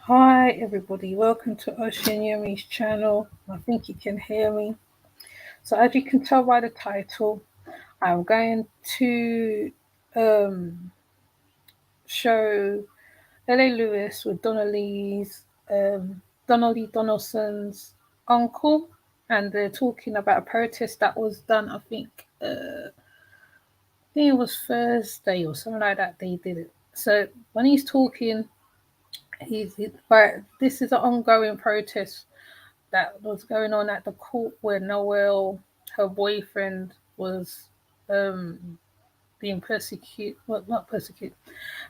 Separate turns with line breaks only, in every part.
Hi everybody, welcome to Ocean Yumi's channel. I think you can hear me. So as you can tell by the title, I'm going to show L.A. Lewis with Donnelly Donaldson's uncle, and they're talking about a protest that was done, I think it was Thursday or something like that. They did it. So when he's talking, right, this is an ongoing protest that was going on at the court where Noel, her boyfriend, was being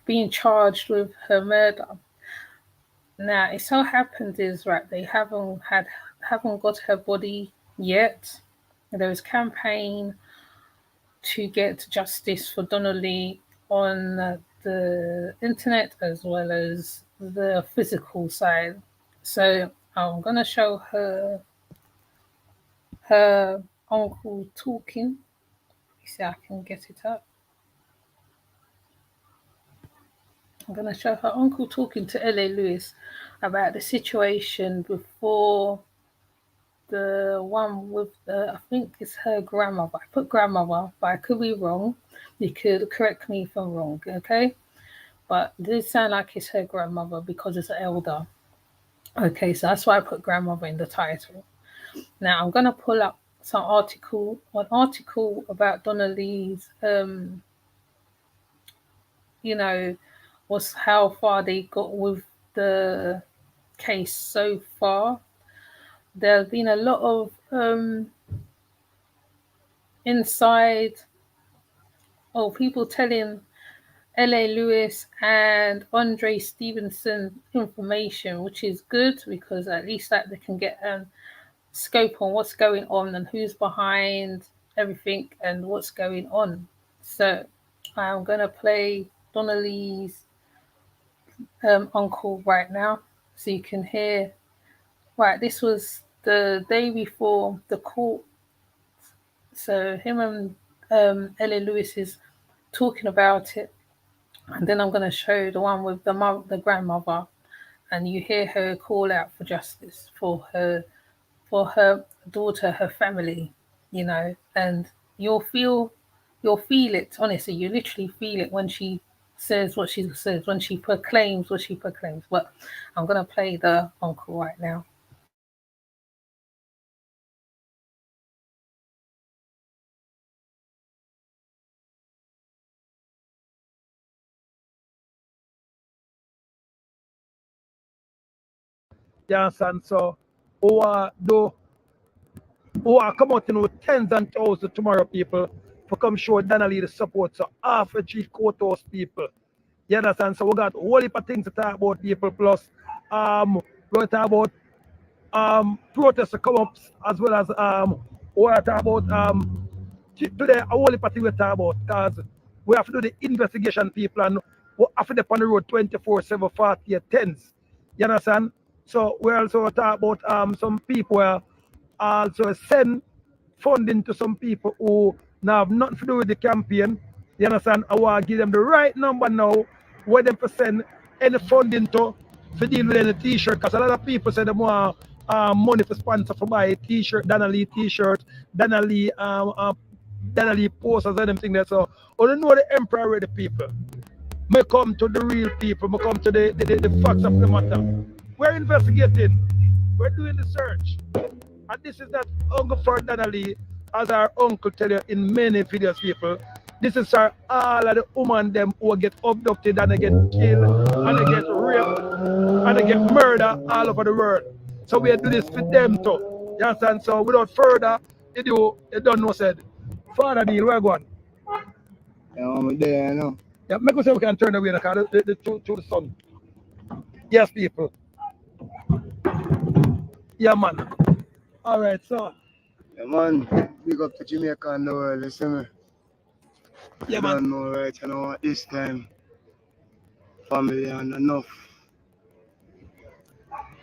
being charged with her murder. Now it so happened is right, they haven't got her body yet. There is campaign to get justice for Donnelly on the internet as well as the physical side. So I'm gonna show her uncle talking. See, I can get it up. I'm gonna show her uncle talking to L.A. Lewis about the situation before the one with I think it's her grandmother. I put grandmother, but I could be wrong. You could correct me if I'm wrong, okay? But it did sound like it's her grandmother because it's an elder. Okay, so that's why I put grandmother in the title. Now I'm gonna pull up an article about Donnelly's was how far they got with the case so far. There's been a lot of people telling L.A. Lewis and Andre Stevenson information, which is good because at least that they can get scope on what's going on and who's behind everything and what's going on. So I'm going to play Donnelly's uncle right now so you can hear. Right, this was the day before the court. So him and L.A. Lewis is talking about it, and then I'm going to show the one with the grandmother, and you hear her call out for justice for her daughter, her family, and you'll feel it. Honestly, you literally feel it when she says what she says, when she proclaims what she proclaims. But I'm going to play the uncle right now.
Yes, and so who are come out with tens and thousands tomorrow, people, for come show Donnelly the support. So half a chief courthouse people. You understand? So we got a whole heap of things to talk about, people, plus we're talk about protests to come up, as well as we're talk about today a whole heap of things we talk about, because we have to do the investigation, people, and we have to be on the road 24/7 40 10s. You understand? So we also talk about some people where also send funding to some people who now have nothing to do with the campaign. You understand? I want to give them the right number now where them to send any funding to deal with any t-shirt, because a lot of people say they want money for sponsor for buy a t-shirt, Donna Lee t-shirt, Donna Lee posters and them thing there. So I don't know the emperor already people. May come to the real people, may come to the facts of the matter. We're investigating, we're doing the search. And this is not Uncle for Donna Lee, as our uncle tell you in many videos, people. This is for all of the women them who get abducted and they get killed and they get raped and they get murdered all over the world. So we do this for them too. You understand? So without further ado, you don't know said. Father Deal, where going?
Yeah, I'm there, you know.
Yeah, make us say we can turn away to the sun. Yes, people. Yeah, man. All right, so.
Yeah, man, big up to Jamaica and the world, you see me?
Yeah,
You
man.
don't know, right? You know, at this time, family and enough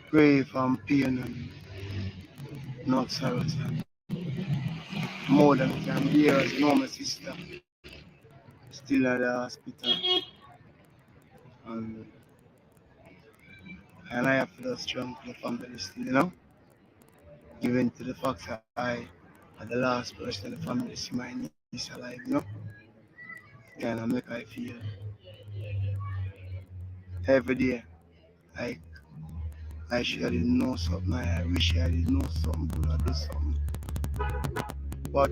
grief and pain and enough sorrows. And more than it can years, you know, my sister still at the hospital. And, and I have to just strong for the family still, you know? Given to the fact that I are the last person in the family to see my niece alive, you know? Kind of make I feel every day like I should have know something. I wish I did know something, but I do something. But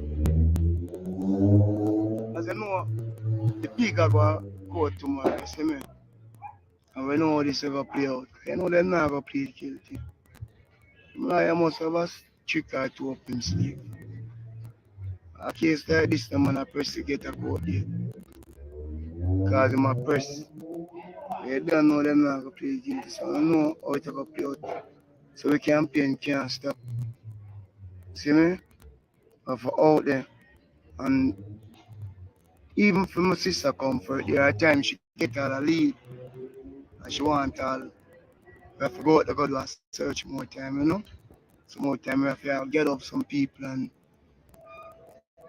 as you know, the pig are going to court tomorrow, you see me? And we know how this ever play out. You know they're not going to plead guilty. I must have a trick or two up him sleeve. A case like this, the man a press to get a court date. Because him a press. We don't know them not going to plead guilty. So I know how it going to play out. So we campaign can't stop. See me? But for out there. And even for my sister comfort, there are times she get all the lead and she want all. We have to go out to go do a search more time, you know. So more time we have to get up some people and,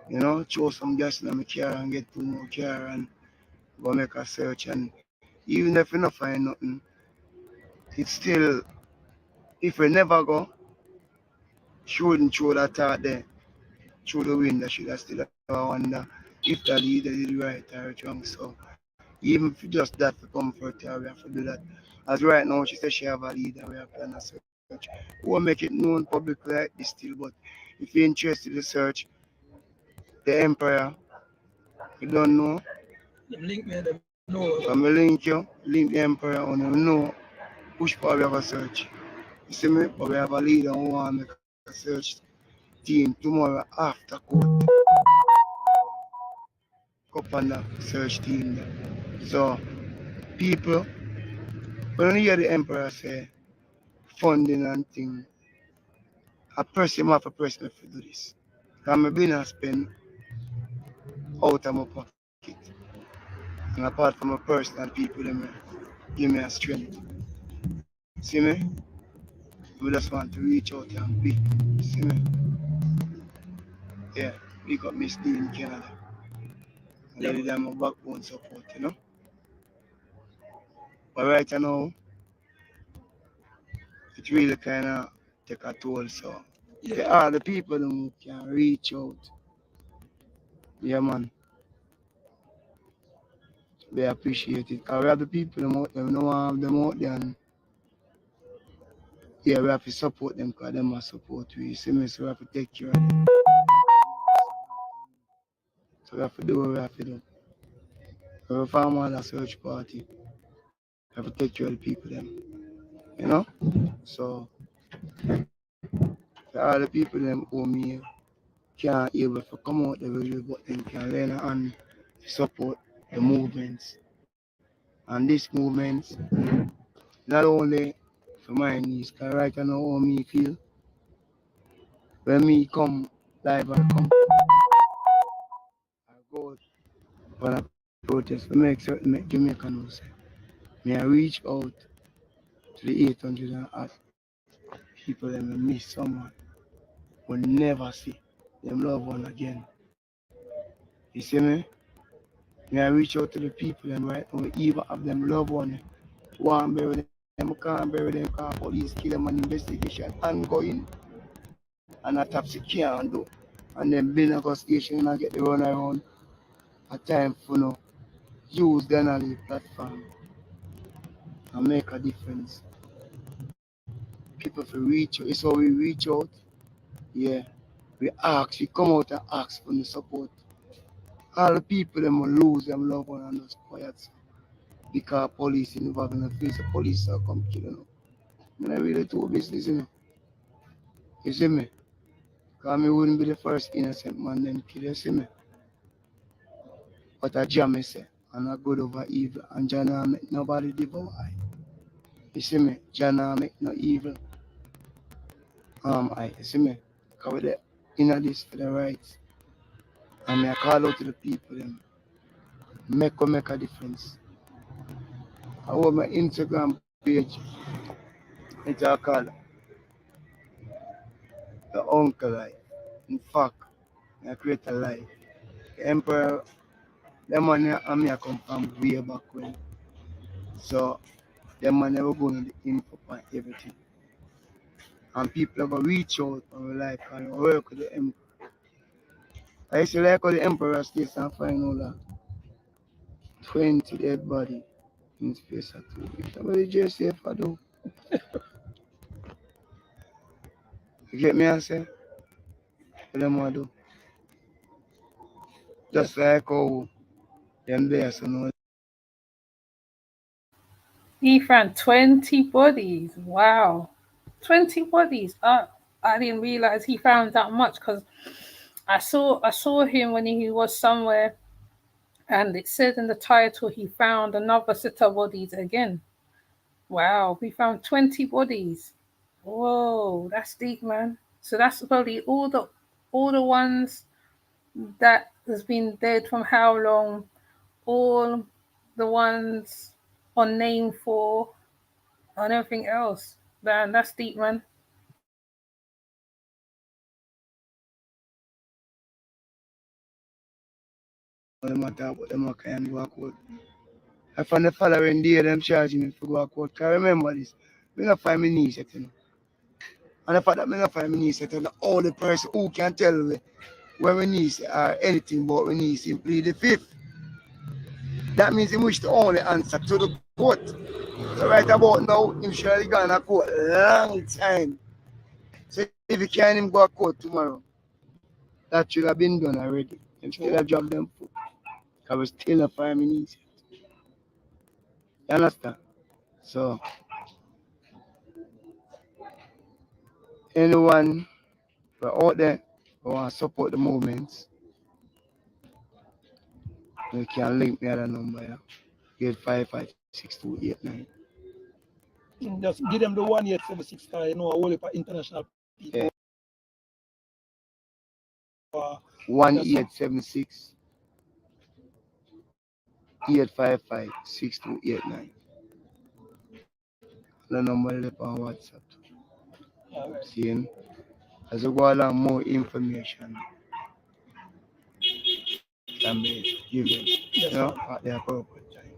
you know, throw some gas in my car and get two more car and go make a search. And even if we don't find nothing, it's still, if we never go, she wouldn't throw that out there through the window. She would still have a wonder if the leader did right or wrong. So even if just that to comfort her, we have to do that. As right now, she says she have a leader, we have done a search. We won't make it known publicly like this still, but if you're interested in the search, the Emperor, you don't know,
Link me, them know.
I'm going to link the Emperor, and you know which part we have a search. You see me? But we have a leader who want to make a search team tomorrow after court. Up on the search team there. So, people, when you hear the Emperor say funding and thing, a person have a person to do this. Because I've been and spend out of my pocket. And apart from my personal people, them give me a strength. See me? We just want to reach out and be. See me? Yeah, we got Miss D in Canada. And
Yeah,
they did my backbone support, you know? But right now, it really kind of take a toll. So,
yeah.
all the people who can reach out, yeah, man, we appreciate it. Because we have the people them out there, we don't have them out there. And yeah, we have to support them because them must support we. You see me? So we have to take care of them. So we have to do what we have to do. We have a farmer search party. We have to take care of the people them. You know? So for all the people them who me can't able to come out the video, but them can learn and support the movements. And this movement not only for my needs, because right now how me feel when me come live and come I go for a protest to make certain make Jamaica know say me I reach out to the 800 and ask people them will miss someone will never see them loved one again. You see me? Me I reach out to the people them right now even have them loved one want bury them alive. them can't bury them because police kill them and investigation ongoing and a top can't do. And then build a station and get the run around a time for no use the analytic platform and make a difference. People for reach out. It's how we reach out. Yeah. We come out and ask for the support. All the people them will lose them loved one and just quiet. Because police involved in the face, the police are come kill you. I really do business, you know. You see me? Because me wouldn't be the first innocent man them kill, you see me? But I jam me say, and I good over evil, and Jah nah make nobody devour I. You see me? Jah nah make no evil I. You see me? Because we inner this for the rights. And I call out to the people them, make a difference. I have my Instagram page, it's a call the uncle life. In fact, I create a life. The emperor, the man and me I come from way back when. So the man never go in the info on everything. And people have reach out for my life and work with the emperor. I used to like how the emperor stays and find all that 20 dead body in space or two. If somebody just say if I do, you get me I say, what them want to do? Just like how them there so no.
He found 20 bodies. Wow. 20 bodies. I didn't realize he found that much because I saw him when he was somewhere and it said in the title he found another set of bodies again. Wow, we found 20 bodies. Whoa, that's deep, man. So that's probably all the ones that has been dead from how long, all the ones on name for and everything else. Man, that's deep, man.
Them attack but them can go a court. I found the following day them charging me for go a court. Can remember this. Me not find my niece yet, you know. And the fact that me not find my niece yet, and the only person who can tell me where my niece or anything about my niece in plead the fifth. That means he wish to only answer to the court. So right about now, him surely gone to court long time. So if he can't him go to court tomorrow, that should have been done already. Him still have dropped them foot. Because we still not find my niece. You understand? So anyone out there who want to support the movements, you can link me at the number. Yeah. 8556289.
Just give them the 1876 car, you know, a whole heap of international people.
Yeah. 1876 8556289. The number is on WhatsApp.
Right.
Seeing as we go along, more information can be given,
Yes,
at the appropriate time.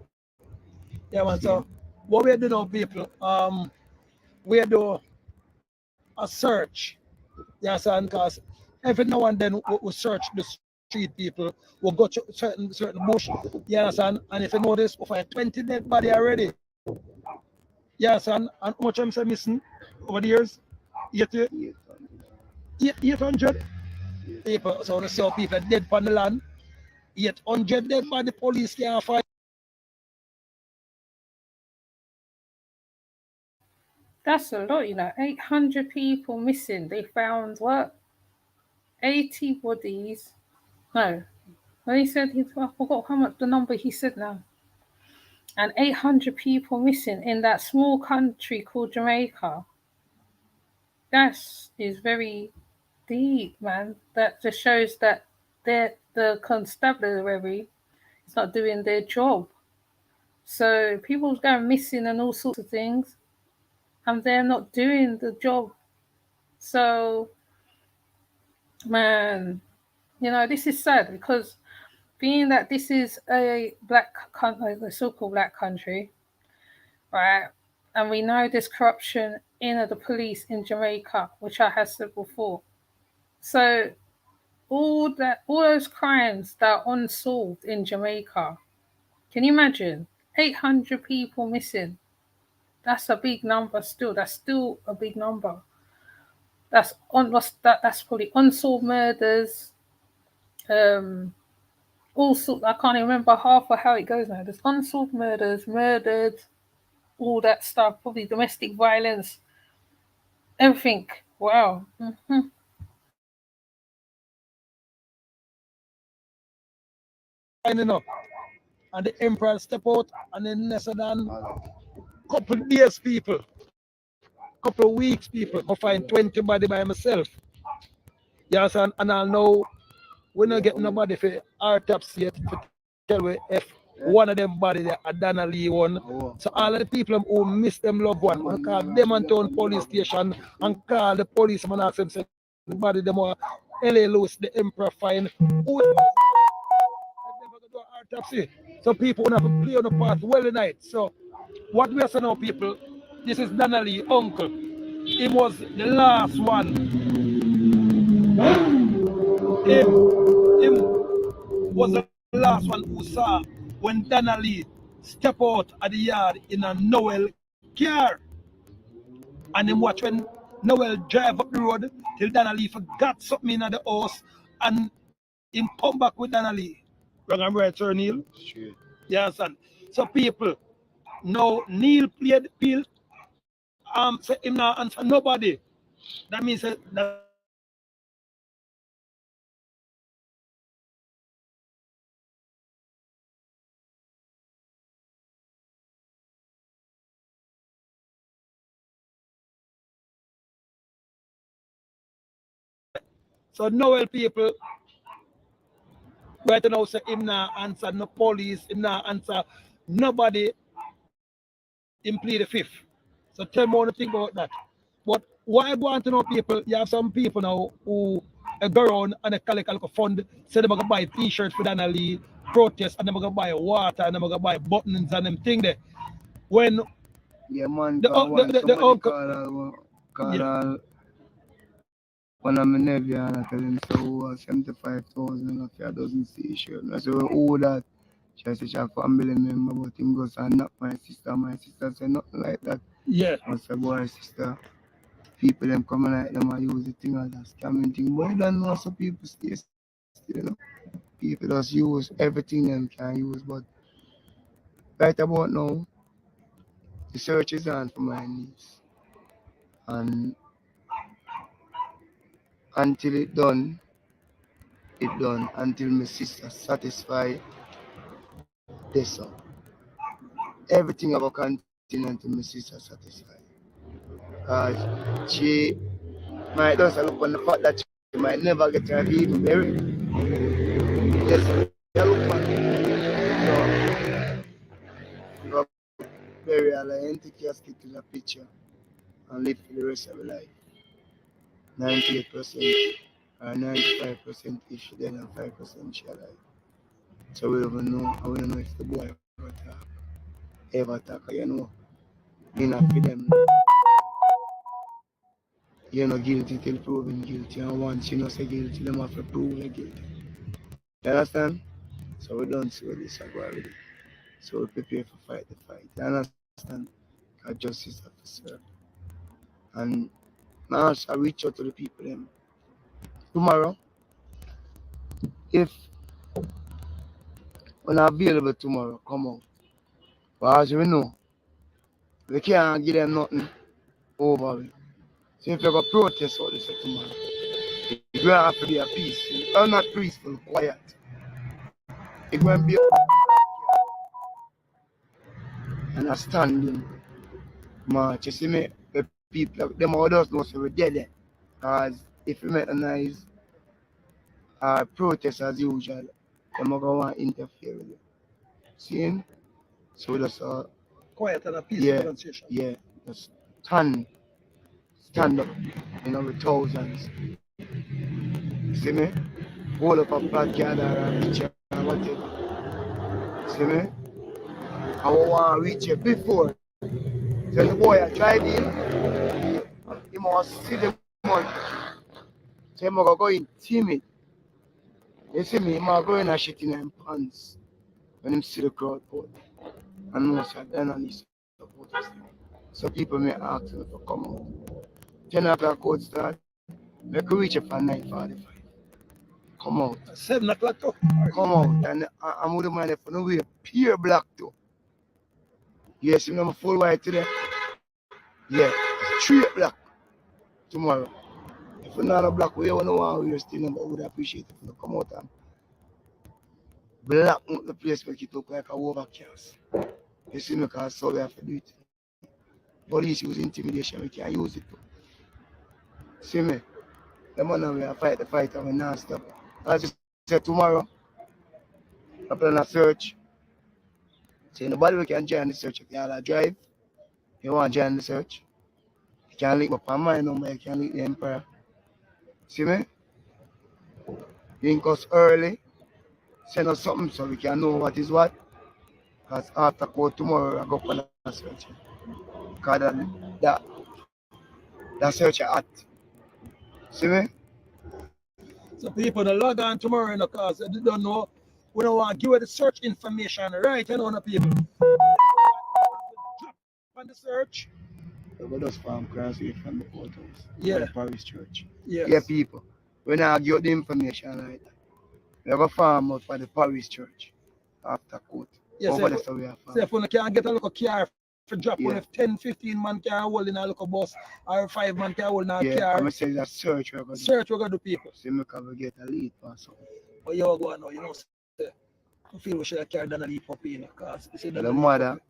yeah, man. So what we do now, people, we do a search. Yes, and because every now and then we search the street people, we go to certain bush. You understand? And if you notice, we find 20 dead body already. Yes, and how much I'm say missing over the years? 80, 800 people. So we see how people dead on the land. 800 dead by the police can't find.
That's a lot, 800 people missing. They found what? 80 bodies. No. Well, he said I forgot how much the number he said now. And 800 people missing in that small country called Jamaica. That is very deep, man. That just shows that the constabulary is not doing their job. So people's going missing and all sorts of things, and they're not doing the job. So, man, this is sad because being that this is a black country, a so-called black country, right? And we know there's corruption in the police in Jamaica, which I have said before. So all those crimes that are unsolved in Jamaica, can you imagine? 800 people missing. That's a big number still. That's still a big number. That's probably unsolved murders. All sorts. I can't even remember half of how it goes now. There's unsolved murders, murdered, all that stuff. Probably domestic violence, everything. Wow.
You know, and the emperor step out, and then less than couple days, people, couple of weeks, people, I find 20 body by myself. Yes, and I know we not get nobody for autopsy yet to tell we if one of them body there a Donna Lee one. So all of the people who miss them loved one, we call them on town police station and call the policeman and ask them say the body them are LA Lewis, the emperor fine. Who never do autopsy. So people want to play on the part well tonight. So what we are saying now, people, this is Donna Lee, uncle. He was the last one. Him was the last one who saw when Donna Lee step out of the yard in a Noel car. And him watch when Noel drive up the road till Donna Lee forgot something in the house and him come back with Donna Lee. Wrong and right, sir, Neil?
Sure.
You understand? So people, now Neil played pill, say him not answer nobody. That means that so Noel people right now say him not answer no police, him not answer nobody, him plead the fifth. So tell me what you think about that. But what I want to know, people, you have some people now who go around and they collect a fund, say they're going to buy t-shirts for Donna Lee, protest, and they're going to buy water, and they're going to buy buttons and them thing there. When
yeah, man,
the uncle,
call one of my nephew and I tell him so 75,000 of a dozen t-shirt. I said, who that? She said she a family member, but him goes and knock my sister. My sister said nothing like that.
yeah.
I said, boy, sister, people them coming like them and use the thing as a scamming thing. But you don't know some people stay still, you know. People just use everything them can use, but right about now, the search is on for my niece. And until it done. Until my sister satisfied this son. Everything about continue until my sister satisfied. Because she might just look on the fact that she might never get her baby buried. Yes, I look on so, bury her like anything just stick to the picture and live for the rest of her life. 98% or 95% if she dead and 5% she alive. So we don't know, I don't know if the boy ever talk, you know. You know, for them, you're not guilty till proven guilty, and once you know say guilty, them have to prove you're guilty. You understand? So we don't see what this already. So we prepare for fight the fight. You understand? Because justice have to serve. And now I reach out to the people them. Tomorrow, if when I'm available tomorrow, come out. But as we know, we can't give them nothing over it. So if you have a protest or this tomorrow, it's going to have to be a peaceful, or not peaceful, quiet. It's going to be and a standing march. You see me, the people, them others know so we're dead. Because if you make a nice protest as usual, they're not going to interfere with it. See? So that's
Quiet and a peaceful demonstration.
Yeah, just stand up, you know, with thousands. See me? Hold up a placard or a picture or whatever. See me? I want to reach you before So the boy I drive in, he must see the money. So he must go in timid. You see me, he must go in and shit in his pants when he see the crowd put. And most of them and his supporters. So people may ask him to come out. 10 o'clock court start, make we reach up at 9:45. Come out.
7 o'clock too.
Come out. And I'm with the man for no way pure black too. Yes, you know I'm full white today. Yeah, straight black tomorrow. If you're not a black, we don't know you're still, but would appreciate it if you come out and black out the place, make it look like a overcast. You see me, because so we have to do it. Police use intimidation, we can use it too. See me? The man we fight the fight and we not stop. As you said tomorrow, I plan a search. So nobody we can join the search. If you all drive, you want to join the search. You can link up on my number, you can link the Emperor. See me? Link us early. Send us something so we can know what is what. Because after court tomorrow, I go for the search. Because that search is hot. See me?
So people that log on tomorrow because they don't know. We don't want to give you the search information, right? You know, the people. Drop on the search.
So we just farm cross here from the courthouse.
Yeah.
The parish church.
Yes.
Yeah, people. We now give the information like that. We have a farm out for the parish church after court.
Yes,
over there, so we have farm.
So if we can get a little car for drop,
Yeah.
if 10, 15 man can hold in a little bus or 5 man can hold in a
Yeah,
car.
I'm saying that search we're going to do.
Search we're going to do people.
See me can we get a lead or something.
But you go on now, you know, I feel we should have carried Donna lead puppy in the cars.
The mother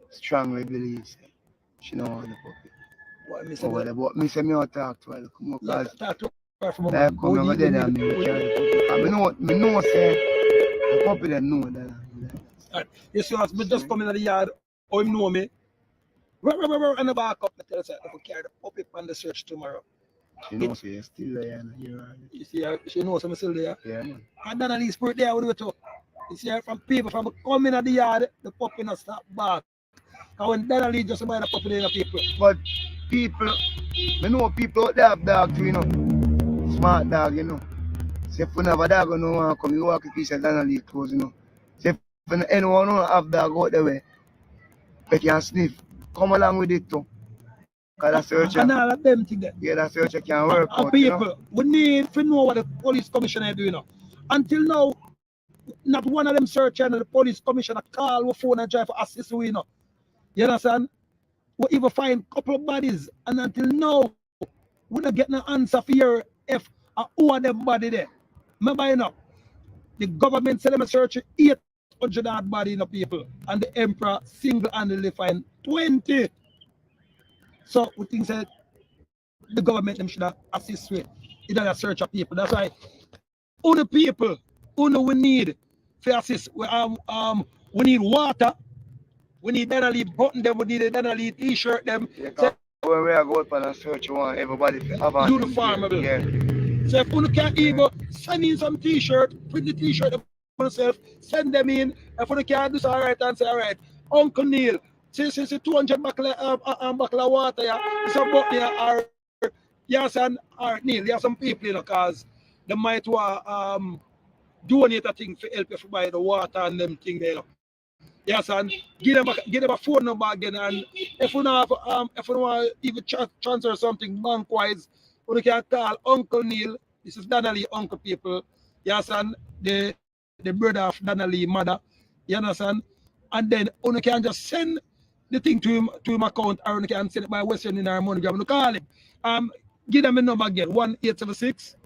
strongly believes she know how the puppy.
What me say?
Over there, but me say me want to talk to her. Come on,
Yeah,
cause
talk to her from a
like
man.
come over there and me carry the puppy. And me know say the puppy that know that.
Right. You see, me just come in the yard, or him know me. And the back up, I tell us, if we carry the puppy on the search tomorrow.
She knows you're still there and you're right.
You see, she knows I'm still there.
Yeah, man.
And then at least put there, I would do it too. You see, from people from coming at the yard, the puppy not stop back. And when Donna Lee just buy the puppy, then the people.
But people, me know people out there have dog too, you know. Smart dog, you know. So if you have a dog, you know, want to come, you walk a piece of Donna Lee clothes, you know. So if anyone don't have dog out there, they can sniff. Come along with it too. Because that searcher,
And all of them things there.
yeah, that searcher can work out,
People,
you know.
we need to know what the police commissioner do, you know. Until now, not one of them searcher and the police commissioner call our phone and try to assist we, you know. You understand? We even find a couple of bodies, and until now, we don't get no answer for your if who are them body there. Remember, you know, the government said them search 800 odd body, you know, people, and the emperor single-handedly find 20. So we think that the government them should assist with either search of people. That's why all the people who know we need for assist. We need water. We need Donna Lee button them. We need a Donna Lee t-shirt them.
Yeah,
So,
when we are going for a search, we want everybody to have a
uniform.
yeah.
So if you can't even send in some t-shirt, print the t-shirt up yourself, send them in. If you can't do so, all right, and say, all right, Uncle Neil, say 200 buckle of water, yeah, it's about there, or yes, and or Neil, there are some people, you know, because they might want donate a thing for help if you buy the water and them thing there, you know. Yes, and give them a phone number again, and if you don't have if you want to even transfer something bank-wise, you can call Uncle Neil. This is Donna Lee uncle people. Yes, and the brother of Donna Lee mother. You understand? And then you can just send the thing to him account, or you can send it by Western in our money. You call him. Give them a number again. 1876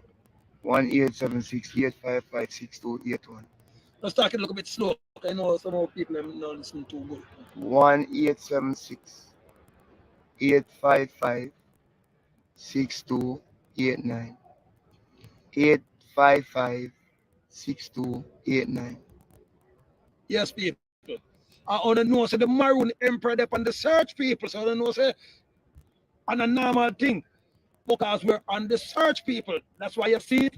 1876 855 6281.
Let's talk it a little bit slow. I know some of people are not listening too good.
1876 855 6289. 855 6289.
Yes, people. I want to know, so the Maroon Emperor up on the search, people. So I don't know, say, on a normal thing. Because we're on the search, people. That's why you see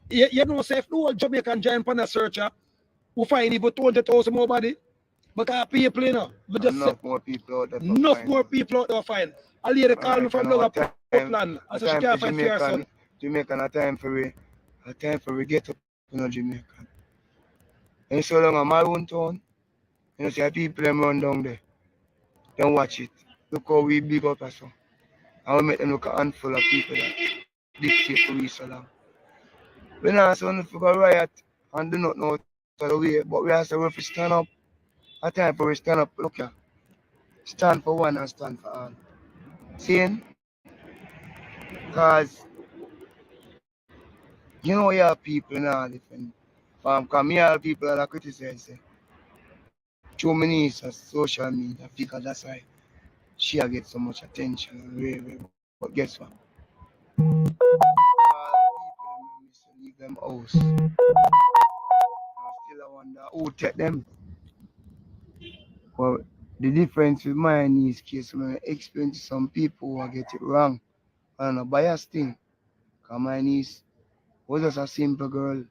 it. You know, say, if the whole Jamaican giant on a searcher, we find even 200,000 more body. Because people, you know, we just say,
enough more people out there to
enough
find
more
us.
people out there find. A lady called me
Alright, I
from
know
Doga
a
Portland. I said she
time for
can't find for her
Jamaican,
son.
Jamaican a time for we get up in a Jamaican. And so long on my own town, you know, see people them run down there. Then watch it. Look how we big up as so. And we make them look a handful of people that dictate to we so long. We not so to go riot and do not know out of the way, but we also have to stand up. A time for we stand up, look here. Stand for one and stand for all. Seeing? Cause you know you have people now different. Cause me have people that criticize say, too many is a social media figure, that's why she get so much attention and but guess what? All the people them leave them house. I still I wonder who take them. Well, the difference with my niece case when I explain to some people who get it wrong. I don't know bias thing. Cause my niece was just a simple girl.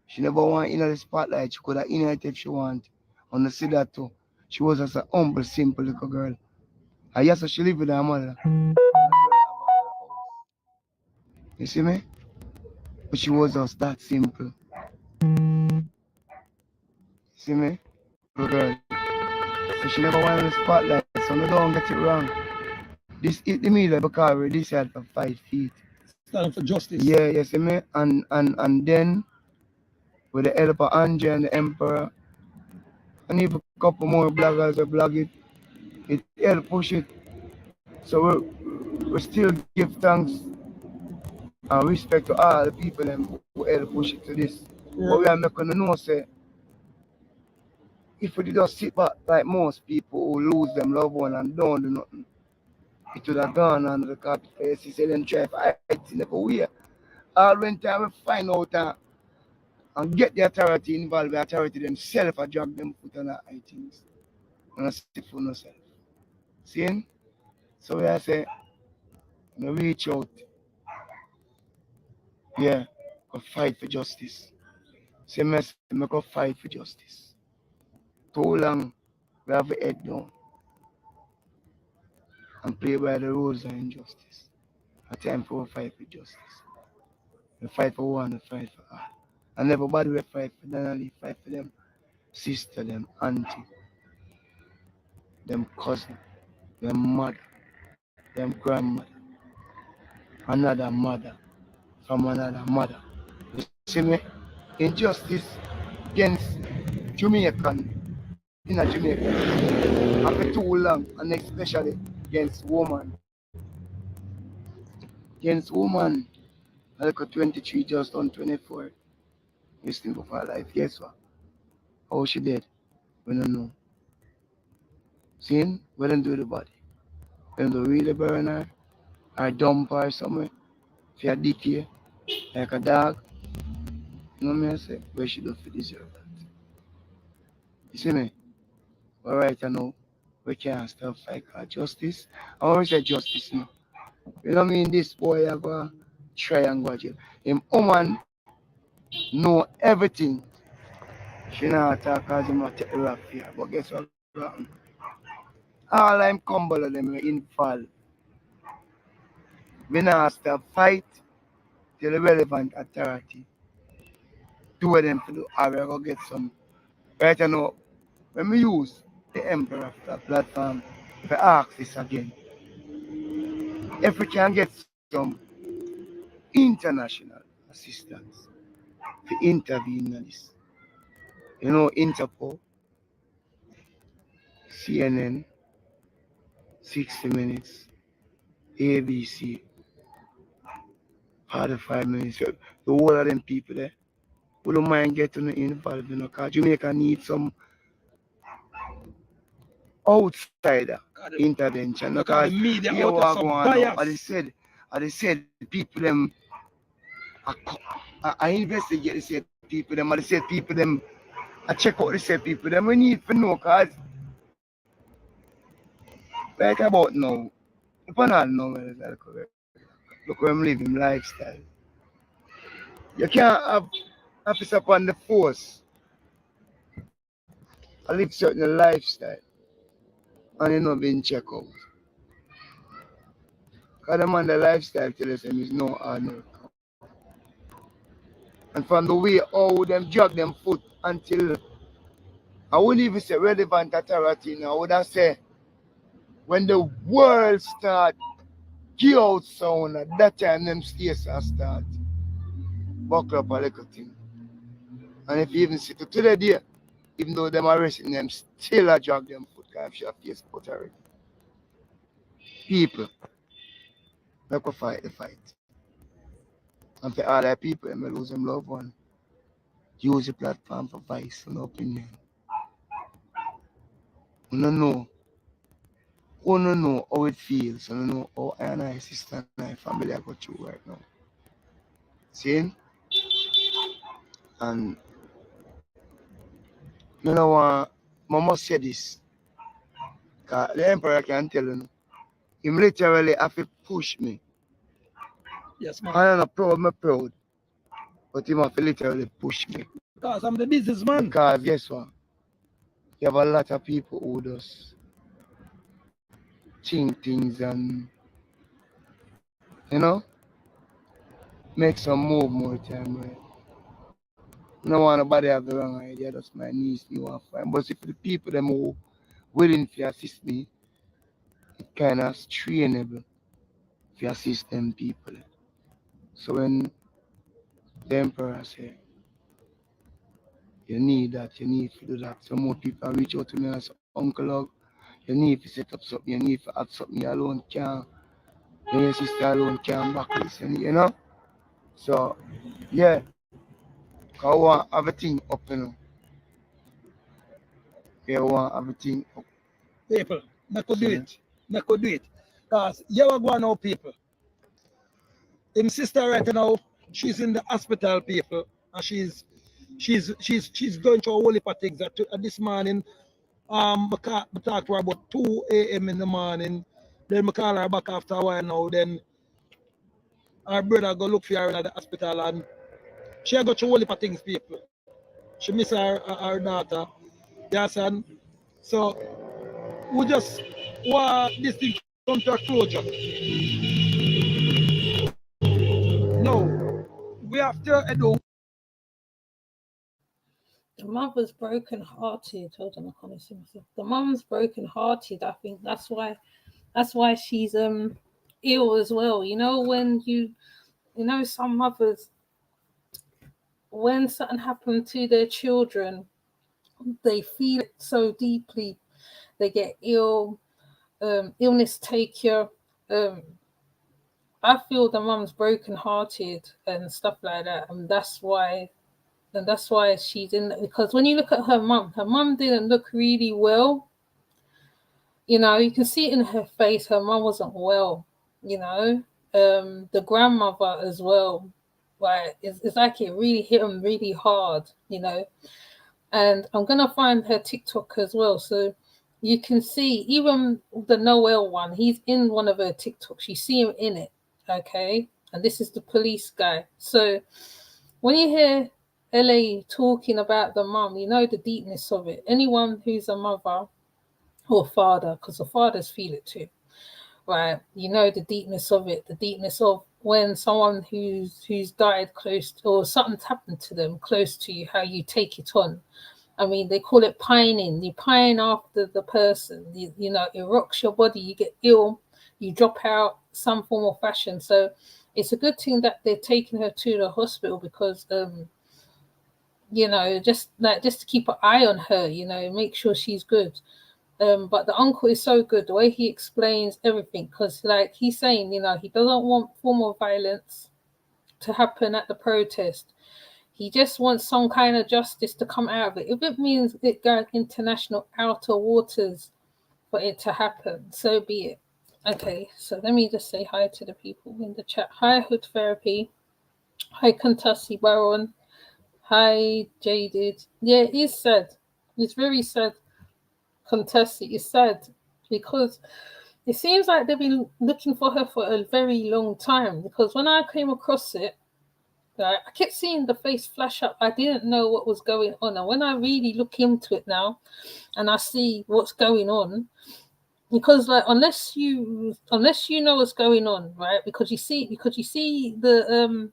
She never want in the spotlight. She could have in it if she want. And I see that too. She was just a humble, simple little girl. I guess she live with her mother. You see me? But she was just that simple. See me? Simple girl. So she never went on the spotlight. So no don't get it wrong. This hit the media because we decided for 5 feet.
Stand for justice.
Yeah, you see me? And then with the help of Angie and the Emperor, and even a couple more bloggers who blog it, it helped push it. So we still give thanks and respect to all the people them who help push it to this.
Yeah.
But we are making to know say if we just sit back like most people who lose them loved one and don't do nothing, it would have gone under the carpet. You see them try to fight in everywhere. All when time we find out and get the authority involved, the authority themselves are drag them foot on the high things. And I sit for myself. See? So we I say, we reach out, yeah, go fight for justice. Say me say, me go fight for justice. Too long we have a head down and play by the rules of injustice. A time for we fight for justice. We fight for one, we fight for all. And everybody we fight for Donna, fight for them sister, them auntie, them cousin, them mother, them grandmother, another mother from another mother. You see me? Injustice against Jamaican in a Jamaica after too long and especially against woman. Against woman. Like a 23 just on 24. You think of her life. Guess what? How she dead? We don't know. Seeing? We don't do the body. We don't really burn her or dump her somewhere. If you decay like a dog. You know what I say? Where she do for deserve that. You see me? But right now, we can't stop fight for justice. I always say justice now. You know what I mean? This boy I go try and go jail. Him woman know everything. She not talk cause him not take the rap here. But guess what happen? All I'm combo of them in fall. We not stop fight till the relevant authority do what them to do. I will go get some. Right now, when we use the Emperor platform to ask this again, if we can get some international assistance to intervene in this. You know, Interpol, CNN, 60 Minutes, ABC, 45 Minutes, the whole of them people there. We don't mind getting involved, you know, because Jamaica needs some outsider intervention.
Because
Because
the media
here
out
we
there
are
some
going now,
bias.
as they said, people them, I investigate, they said people them, and they said people them, I check out, they said people them, we need to know, because right about now, if I don't know whether that's correct, look where I'm living lifestyle. You can't have officer upon the force I live certain lifestyle and you know been checked out. Because the man the lifestyle tell us him is no ordinary cow. And from the way how them drag them foot until I wouldn't even say relevant authority now, I would have said when the world start give out sound at that time them stations start buckle up a little thing. And if you even see to today day, even though them arresting them, still a drag them foot because she have face authority. People, make we fight the fight. And for all the people that may lose them loved one, use the platform for voice and opinion. You don't know. You don't know how it feels. You don't know how I and I sister and I family are going through right now. See? And you know what? I must say this. Because the emperor can tell you. He literally have to push me.
Yes, man.
I am not proud, I'm proud. But he have to literally push me.
Because I'm the businessman.
Because guess what? You have a lot of people who just think things and, you know, make some move more time, right? I don't want nobody have the wrong idea, that's my niece, me want to find. But if the people them who willing to assist me, it kind of trainable to assist them people. So when the emperor say, you need that, you need to do that, some more people reach out to me and say, Uncle Log, you need to set up something, you need to add something, you alone can't, your sister alone can't back this, you know? So, yeah, I want everything up, you know. I want everything up.
People, not could do it. Not could do it. Because you are going now, people. Him sister right now, she's in the hospital, people, and she's going through a whole heap of things. This morning, I talked to her about 2 a.m. in the morning. Then I call her back after a while now. Then her brother go look for her in the hospital, and she got through a whole heap of things, people. She miss her daughter. Yes, and so we just want this thing come to a closure. No, we have to do.
The mother's broken hearted. Hold on, I can't see myself. The mum's broken hearted. I think that's why she's ill as well. You know, when you know some mothers, when something happened to their children, they feel it so deeply. They get ill, illness take you. I feel the mum's broken hearted and stuff like that, and that's why she's in. Because when you look at her mum didn't look really well. You know, you can see it in her face. Her mum wasn't well. You know, the grandmother as well. Like it's like it really hit them really hard. You know, and I'm gonna find her TikTok as well, so you can see even the Noel one. He's in one of her TikToks. You see him in it, okay? And this is the police guy. So when you hear LA talking about the mum, you know the deepness of it. Anyone who's a mother or father, because the fathers feel it too, right? You know the deepness of it, the deepness of when someone who's died close to, or something's happened to them close to you, how you take it on. I mean, they call it pining. You pine after the person. You know, it rocks your body. You get ill. You drop out some form of fashion. So it's a good thing that they're taking her to the hospital because, you know, just to keep an eye on her. You know, make sure she's good. But the uncle is so good, the way he explains everything, because like he's saying, you know, he doesn't want form of violence to happen at the protest. He just wants some kind of justice to come out of it. If it means it going international outer waters for it to happen, so be it. Okay, so let me just say hi to the people in the chat. Hi, Hood Therapy. Hi, Kentucky Baron. Hi, Jaded. Yeah, it is sad. It's very sad. Contested is sad because it seems like they've been looking for her for a very long time. Because when I came across it, Right? I kept seeing the face flash up. I didn't know what was going on. And when I really look into it now and I see what's going on, because like unless you know what's going on, right? Because you see the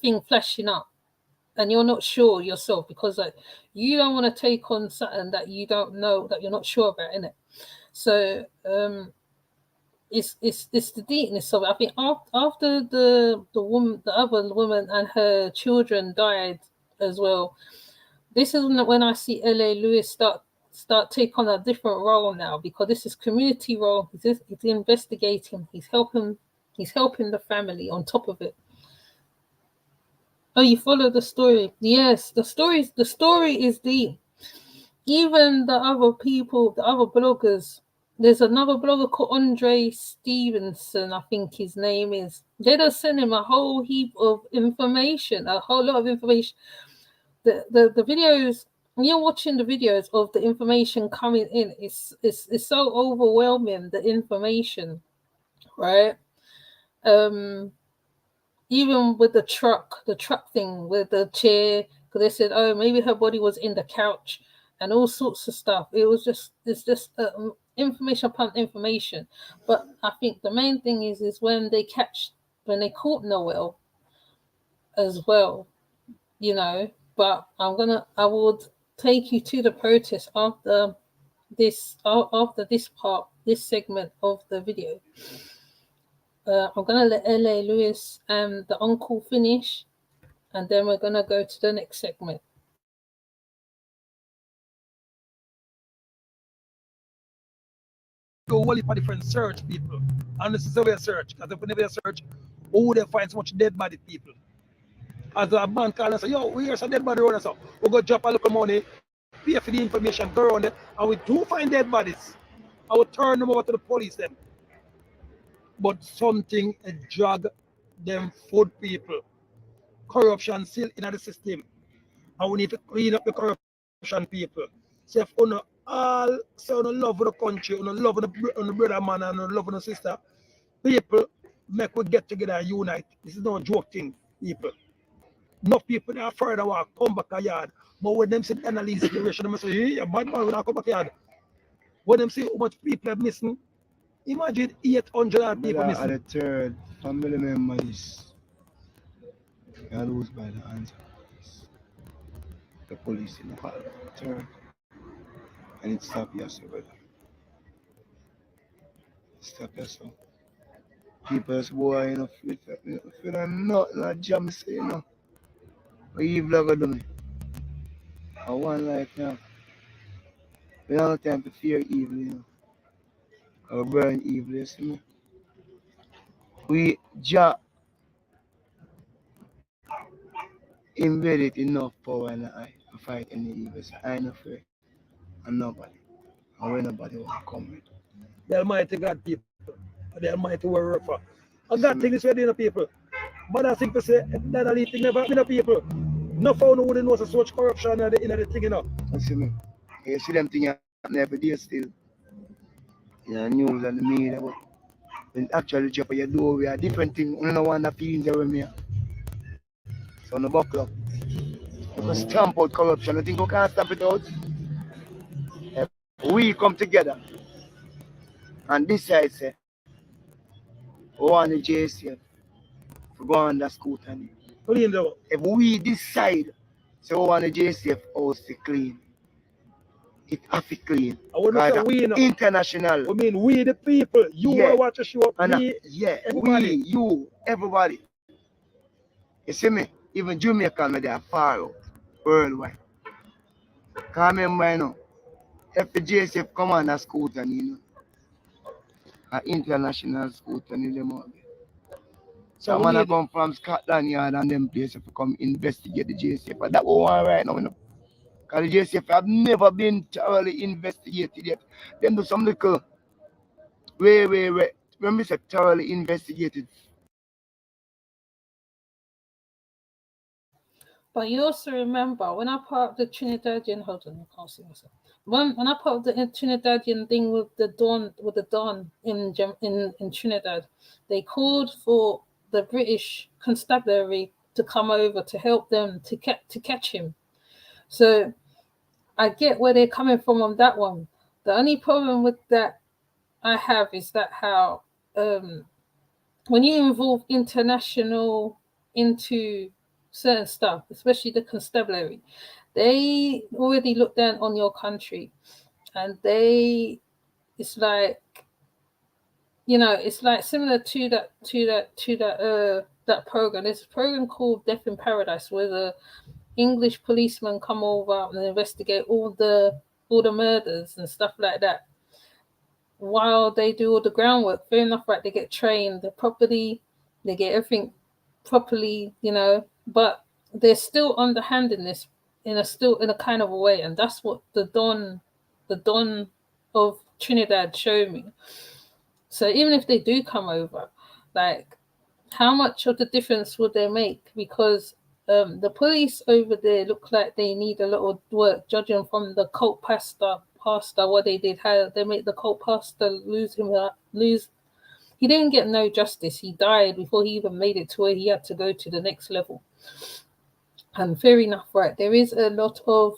thing flashing up and you're not sure yourself, because like you don't want to take on something that you don't know, that you're not sure about, innit? So it's the deepness of it. I think after the other woman and her children died as well, this is when I see L.A. Lewis start take on a different role now, because this is community role. He's investigating. He's helping the family on top of it. Oh, you follow the story? Yes, the story is deep. Even the other people, the other bloggers. There's another blogger called Andre Stevenson, I think his name is. They just send him a whole heap of information, a whole lot of information. The videos, when you're watching the videos of the information coming in, it's so overwhelming, the information, right? Even with the truck thing with the chair, because they said, oh, maybe her body was in the couch and all sorts of stuff. It's just information upon information. But I think the main thing is when they caught Noel as well, you know. But I would take you to the protest after this segment of the video. I'm gonna let L.A. Lewis and the uncle finish, and then we're gonna go to the next segment.
Go only for different search people. And this is a way search. Because if we never search, who would they find so much dead body people? As a man call and say, yo, we hear some dead body around us. We go drop a little money, pay for the information, go around it, and we do find dead bodies. I would turn them over to the police then. But something drag them food people. Corruption still in the system. And we need to clean up the corruption people. So if you all say you love the country, you love the brother man and you love the sister, people make we get together and unite. This is no joke thing, people. No people are afraid of walk, come back a yard. But when them see the analyze situation, they say, hey, bad man, we not come back a yard. When them see how much people are missing, imagine 800 people missing.
At the third, family members are lose by the hands of the police in the third. And it stop yourself, brother. Stop yourself. People's boy, you know, if you don't know, not jam say, you know. What you vlogger do me? I want life now. We don't have time to fear evil, you know. Or burn evil, you see me? We just embedded enough power in the eye to fight any evil. So I ain't afraid of nobody. And when nobody will come with.
The Almighty God people. The Almighty work for. And God thing is ready, people. But I think to say that the thing never been a people. No found who knows so much corruption in the thing, you know.
You see me? You see them things happening every day still. You know, news and the media, but when actually check for your door, we are different things. We don't want the feelings there with me. So no buckle up. You can stamp out corruption. You think we can't stamp it out? If we come together and decide, say, we want the JCF to go under scrutiny. If we decide, so we want the JCF house to clean, it have to clean.
I want to say we,
international.
I mean, we the people. You want to watch a show.
Me, everybody. We, you, everybody. You see me? Even Jamaican, they are far out worldwide. Because remember, you know, if the JCF come under scrutiny, you know, an international scrutiny, them all. So I'm gonna come from Scotland Yard and them places to come investigate the JCF. But that one right now, you know. Because the JCF have never been thoroughly investigated yet. Them do some little wait. When we say thoroughly investigated.
But you also remember when I part of the Trinidadian, hold on, I can't see myself. When I part of the Trinidadian thing with the Don in Trinidad, they called for the British constabulary to come over to help them to catch him. So I get where they're coming from on that one. The only problem with that I have is that how when you involve international into certain stuff, especially the constabulary, they already look down on your country, and it's like, you know, it's like similar to that program. There's a program called Death in Paradise where the English policemen come over and investigate all the murders and stuff like that. While they do all the groundwork, fair enough, right? They get trained properly, they get everything properly, you know, but they're still underhandedness in a kind of a way, and that's what the Don of Trinidad showed me. So even if they do come over, like, how much of the difference would they make? Because the police over there look like they need a lot of work, judging from the cult pastor, what they did, how they made the cult pastor lose. He didn't get no justice. He died before he even made it to where he had to go to the next level. And fair enough, right? There is a lot of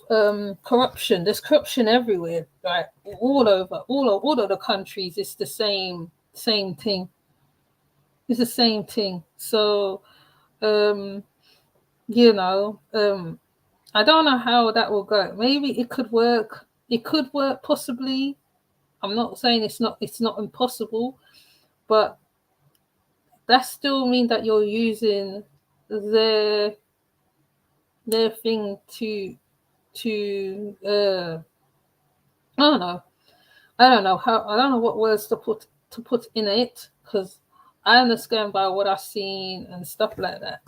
corruption. There's corruption everywhere, right? All over, all of the countries. It's the same thing. It's the same thing. So, you know, I don't know how that will go. Maybe it could work. It could work, possibly. I'm not saying it's not impossible, but that still means that you're using their thing to I don't know what words to put in it, because I understand by what I've seen and stuff like that.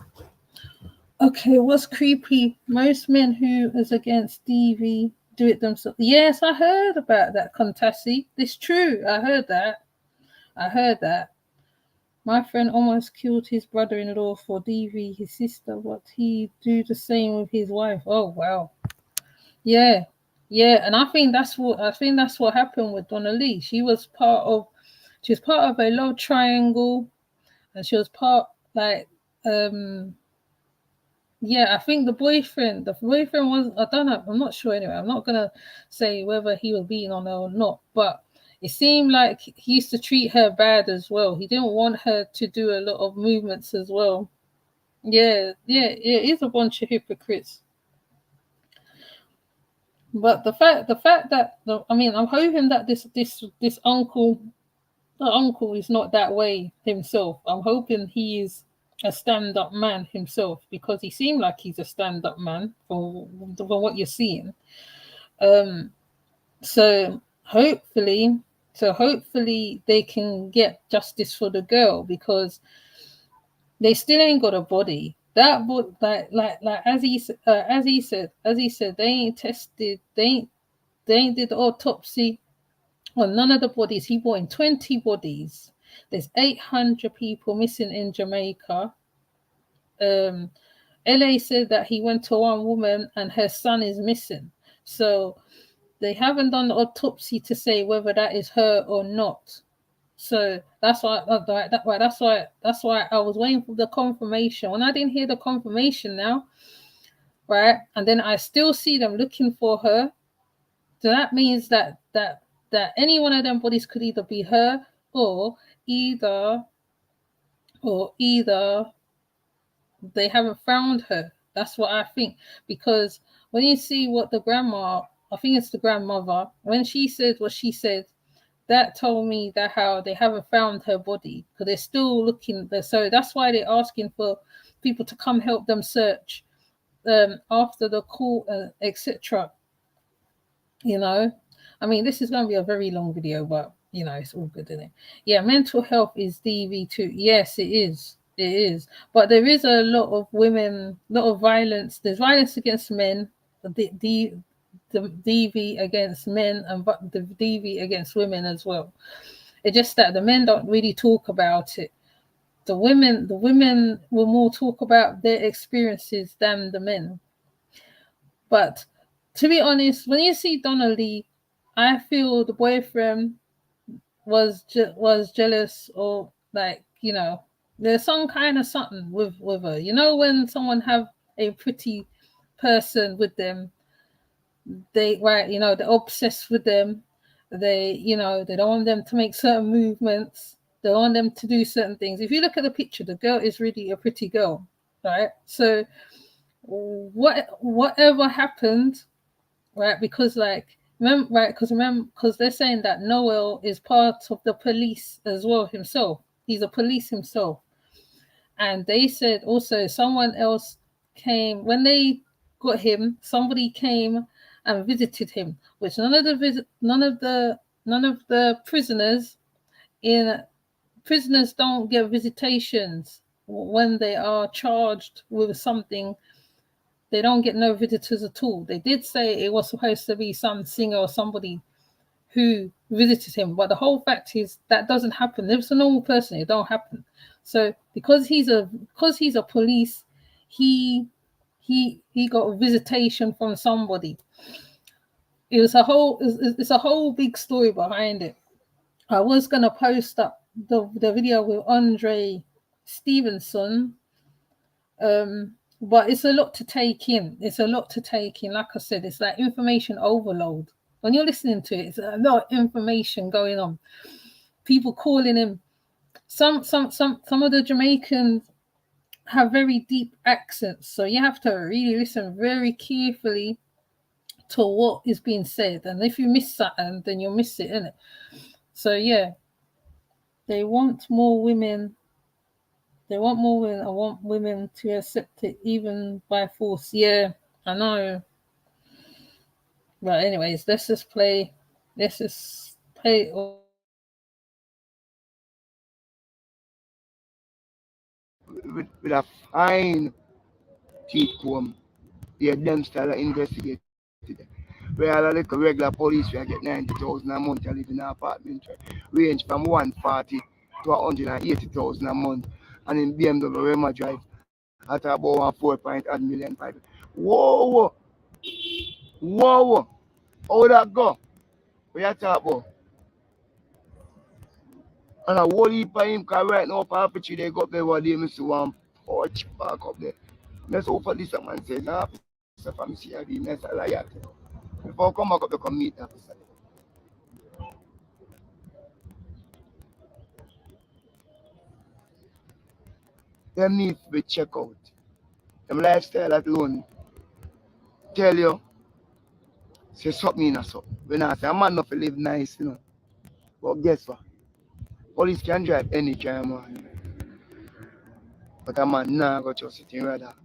Okay, what's creepy? Most men who is against DV do it themselves. Yes, I heard about that, Contasi. It's true. I heard that. My friend almost killed his brother-in-law for DV his sister. What he do the same with his wife? Oh wow. Yeah, and I think that's what happened with Donna Lee. She was part of a love triangle, and she was part, like, yeah, I think the boyfriend was, I don't know, I'm not sure anyway. I'm not gonna say whether he was beaten on her or not, but it seemed like he used to treat her bad as well. He didn't want her to do a lot of movements as well. Yeah, it is a bunch of hypocrites. But the fact that I'm hoping that this uncle, the uncle, is not that way himself. I'm hoping he is a stand-up man himself, because he seemed like he's a stand-up man from what you're seeing. So hopefully they can get justice for the girl, because they still ain't got a body. That would, like as he said, they ain't tested, they ain't did the autopsy on none of the bodies. He brought in 20 bodies. There's 800 people missing in Jamaica. LA said that he went to one woman and her son is missing. So they haven't done the autopsy to say whether that is her or not. So that's why I was waiting for the confirmation. When I didn't hear the confirmation now, right, and then I still see them looking for her. So that means that any one of them bodies could either be her or either they haven't found her. That's what I think. Because when you see what the grandma, I think it's the grandmother, when she said what she said, that told me that how they haven't found her body, because they're still looking there. So that's why they're asking for people to come help them search after the call, etc. You know, I mean, this is going to be a very long video, but you know, it's all good, isn't it? Yeah, mental health is DV too. Yes, it is. It is. But there is a lot of women, a lot of violence. There's violence against men, the DV against men, and the DV against women as well. It's just that the men don't really talk about it. The women will more talk about their experiences than the men. But to be honest, when you see Donna Lee, I feel the boyfriend was jealous, or, like, you know, There's some kind of something with her. You know, when someone have a pretty person with them, they right, you know, they're obsessed with them. They, you know, they don't want them to make certain movements. They want them to do certain things. If you look at the picture, the girl is really a pretty girl, right? So whatever happened, right? Because like remember, because they're saying that Noel is part of the police as well himself. He's a police himself, and they said also someone else came when they got him. Somebody came and visited him, which none of the prisoners don't get visitations when they are charged with something. They don't get no visitors at all. They did say it was supposed to be some singer or somebody who visited him, but the whole fact is that doesn't happen. If it's a normal person, it don't happen. So because he's a police, he got a visitation from somebody. It's a whole big story behind it. I was gonna post up the video with Andre Stevenson, but it's a lot to take in. It's a lot to take in. Like I said, it's like information overload. When you're listening to it, it's a lot of information going on. People calling him. Some of the Jamaicans have very deep accents, so you have to really listen very carefully to what is being said. And if you miss something, then you'll miss it, innit? So yeah, they want more women. They want more women. I want women to accept it, even by force. Yeah, I know. But anyways, let's just play. Let's just play.
With a fine teeth comb. Yeah, them style of investigated. Where all the little regular police will get 90,000 a month to live in an apartment. Range from 140 to 180,000 a month. And in BMW Rema drive at about 4.8 million. Whoa, whoa. How that go? What you talk about? And a whole heap of him, because right now, for tree, they got there where they miss one porch park up there. Let's hope for this man says, nah, officer from CID, that's a liar. Before I come back up, to come meet the officer. Them need to be checked out. Them lifestyle alone tell you, say something in a something. When I say a man not to live nice, you know. But guess what? Police can drive any time, man. But a man nah go just sitting rather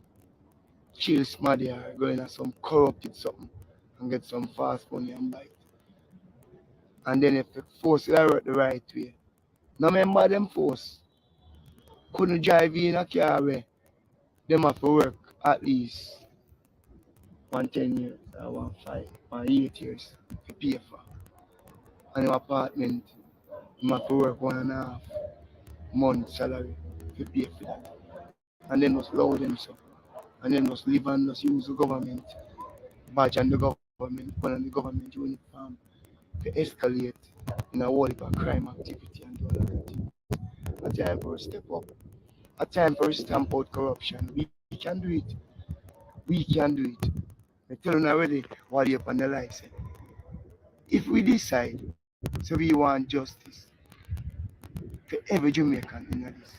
chill smarty or go in some corrupted something and get some fast money and buy it. And then if the force it work the right way. Now remember them force couldn't drive in a car where them have to work at least 1 10 years or 1 5 or 8 years to pay for. And your apartment, you have to work 1.5 month salary to pay for that. And then just allow them so. And then just live and just use the government badge and the government, one of the government uniform to escalate in a whole heap of crime activity and do all of that. A time for us step up. A time for us stamp out corruption. We can do it. We can do it. I tell you already while you're on the life. If we decide, so we want justice for every Jamaican in this.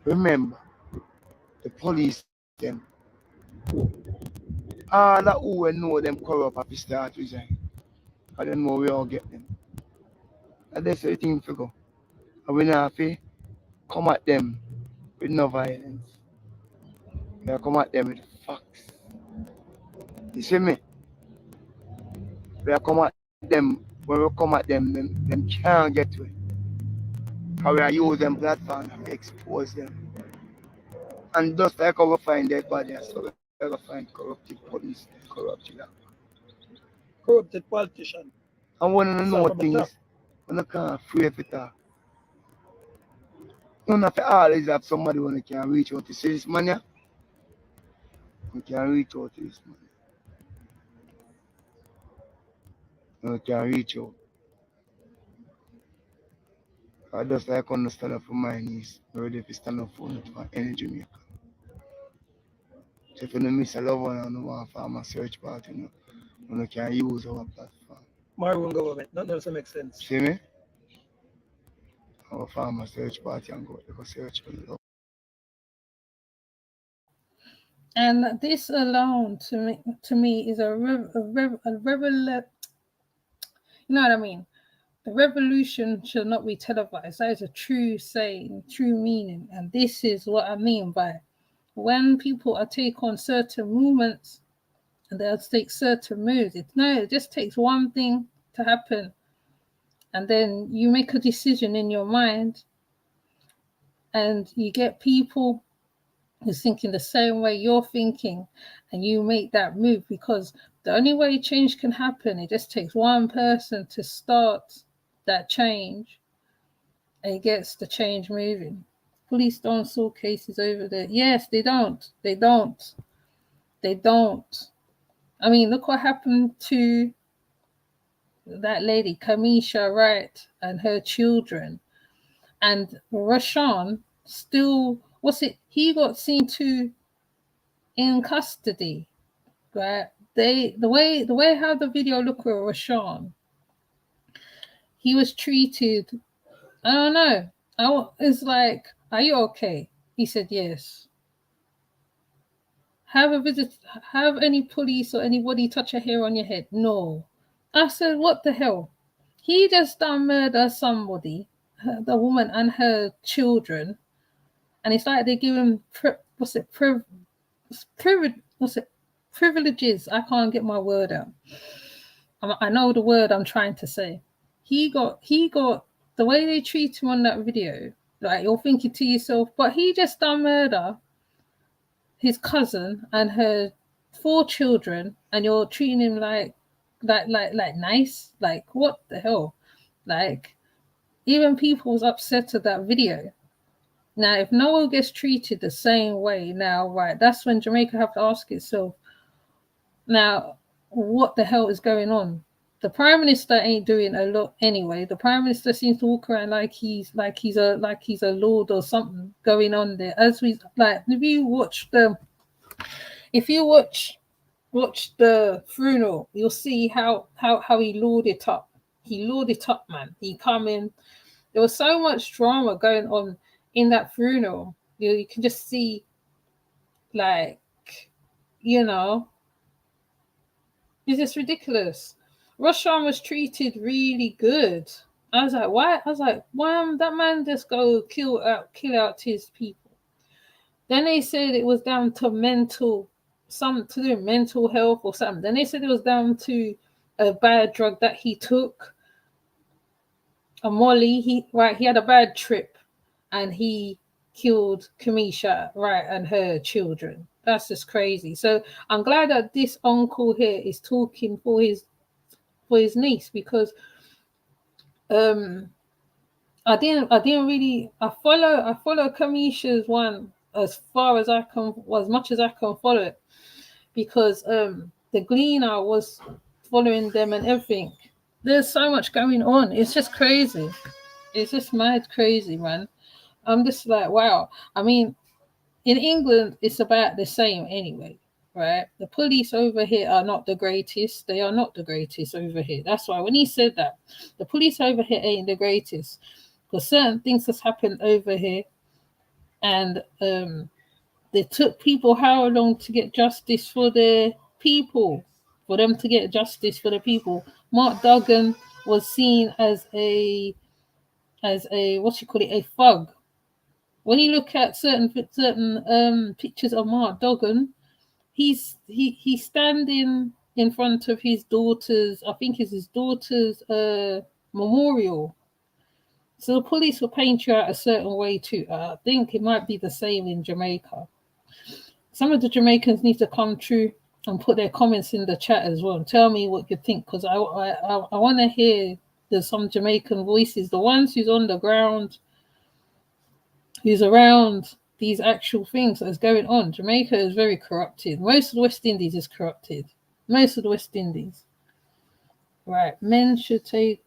Remember, the police them, all that who will know them corrupt have to start resign. I don't know we all get them. And that's the thing to go. And we not have to come at them with no violence. We come at them with facts. You see me? We come at them, when we come at them can't get to it. How we use them platform to expose them. And just like how we find dead bodies, so we find corrupted police, corrupted.
Corrupted politician.
And one of the
Start
know
from the top.
things, when you can't free of it all. You don't have to always have somebody when you can reach out to say this man, yeah? You can reach out to this man. You can reach out. I just like understand for my niece, ready to stand up for any Jamaica. So if you don't miss a love one and want to form a search party, you can use our platform.
Maroon government, nothing else makes sense.
See me? Our farmer search party and go search for love.
And this alone to me is a revel. You know what I mean? The revolution shall not be televised. That is a true saying, true meaning. And this is what I mean by when people are take on certain movements and they'll take certain moves. It just takes one thing to happen. And then you make a decision in your mind and you get people who's thinking the same way you're thinking, and you make that move, because the only way change can happen, it just takes one person to start that change, and it gets the change moving. Police don't solve cases over there. Yes, they don't. I mean, look what happened to that lady, Kamisha Wright, and her children. And Rashawn still, he got seen to in custody, right? The way how the video looked with Rashawn, he was treated, I don't know. It's like, are you okay? He said yes. Have any police or anybody touch a hair on your head? No. I said, what the hell? He just done murder somebody, the woman and her children, and it's like they give him privileges. I can't get my word out. I know the word I'm trying to say. He got the way they treat him on that video. Like, you're thinking to yourself, but he just done murder his cousin and her 4 children, and you're treating him like nice. Like, what the hell? Like, even people was upset at that video. Now, if no one gets treated the same way, now, right, that's when Jamaica have to ask itself, now, what the hell is going on? The Prime Minister ain't doing a lot anyway. The Prime Minister seems to walk around like he's a lord or something going on there. As we like, if you watch the funeral, you'll see how he lured it up. He lured it up, man. He come in. There was so much drama going on in that funeral. You can just see, like, it's just ridiculous. Rashawn was treated really good. I was like, why? Why that man just go kill out his people? Then they said it was down to mental health or something. Then they said it was down to a bad drug that he took, a Molly. He had a bad trip, and he killed Kamisha, right, and her children. That's just crazy. So I'm glad that this uncle here is talking for his niece, because I didn't really follow Kamisha's one as much as I can follow it, because the Gleaner was following them and everything. There's so much going on. It's just crazy. It's just mad crazy, man. I'm just like, wow. I mean, in England, it's about the same anyway, right? The police over here are not the greatest. They are not the greatest over here. That's why when he said that, the police over here ain't the greatest, because certain things has happened over here, and they took people how long to get justice for their people, for them to get justice for the people. Mark Duggan was seen as a a thug. When you look at certain pictures of Mark Duggan, he's standing in front of his daughter's, I think it's his daughter's memorial. So the police will paint you out a certain way too. I think it might be the same in Jamaica. Some of the Jamaicans need to come through and put their comments in the chat as well and tell me what you think, because I want to hear some Jamaican voices, the ones who's on the ground, who's around these actual things that's going on. Jamaica is very corrupted. Most of the West Indies is corrupted. Most of the West Indies. Right. Men should take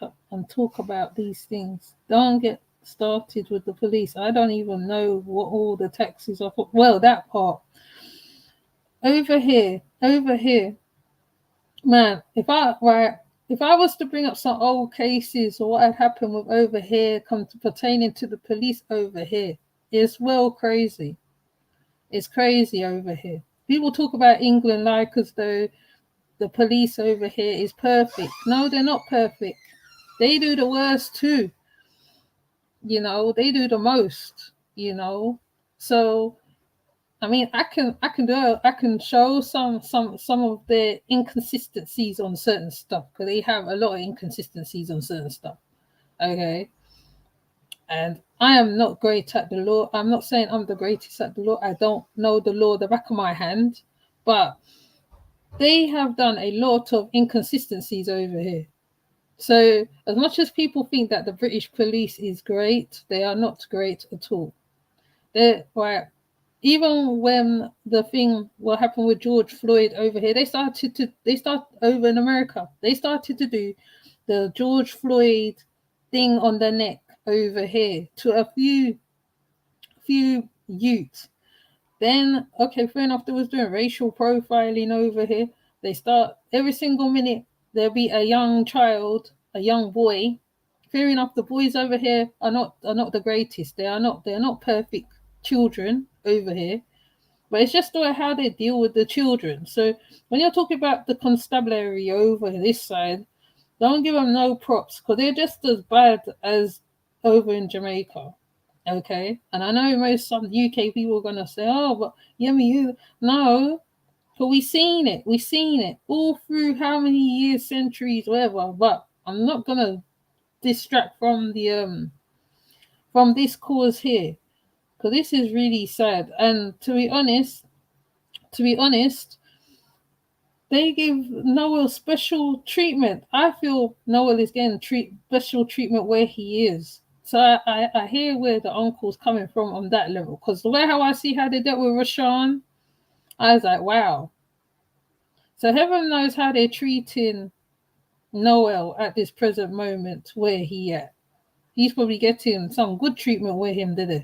up and talk about these things. Don't get started with the police. I don't even know what all the taxes are for. Well, that part. Over here, man, if I was to bring up some old cases or what had happened with over here pertaining to the police over here, it's well crazy. It's crazy over here. People talk about England like as though the police over here is perfect. No, they're not perfect. They do the worst too. You know, they do the most, you know. So I mean, I can show some of their inconsistencies on certain stuff, because they have a lot of inconsistencies on certain stuff. Okay. And I am not great at the law. I'm not saying I'm the greatest at the law. I don't know the law the back of my hand, but they have done a lot of inconsistencies over here. So as much as people think that the British police is great, they are not great at all. They're right. Even when the thing what happened with George Floyd over here, they start over in America. They started to do the George Floyd thing on the neck over here to a few youths. Then okay, fair enough, they was doing racial profiling over here. They start every single minute there'll be a young child, a young boy. Fair enough, the boys over here are not the greatest. They're not perfect children over here. But it's just the way how they deal with the children. So when you're talking about the constabulary over this side, don't give them no props, because they're just as bad as over in Jamaica. Okay? And I know some UK people are going to say, oh, but yummy, you. No, but we seen it. We seen it all through how many years, centuries, whatever. But I'm not going to distract from the from this cause here, because this is really sad. And to be honest, they give Noel special treatment. I feel Noel is getting special treatment where he is. So I hear where the uncle's coming from on that level. Because the way how I see how they dealt with Rashawn, I was like, wow. So heaven knows how they're treating Noel at this present moment where he at. He's probably getting some good treatment with him, did it?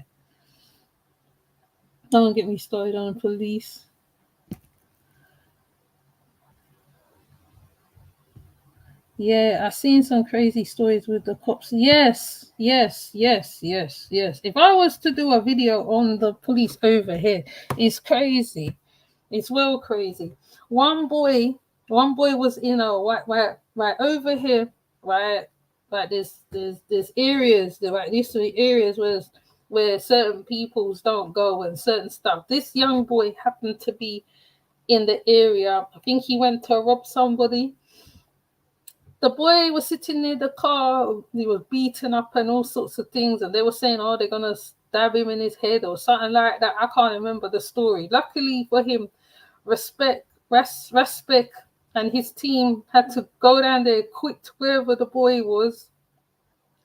Don't get me started on police. Yeah, I've seen some crazy stories with the cops. Yes. If I was to do a video on the police over here, it's crazy. It's well crazy. One boy was in a right over here, right. There's areas, right. These are the areas where certain peoples don't go and certain stuff. This young boy happened to be in the area. I think he went to rob somebody. The boy was sitting near the car. He was beaten up and all sorts of things. And they were saying, oh, they're going to stab him in his head or something like that. I can't remember the story. Luckily for him, Respect and his team had to go down there quick to wherever the boy was,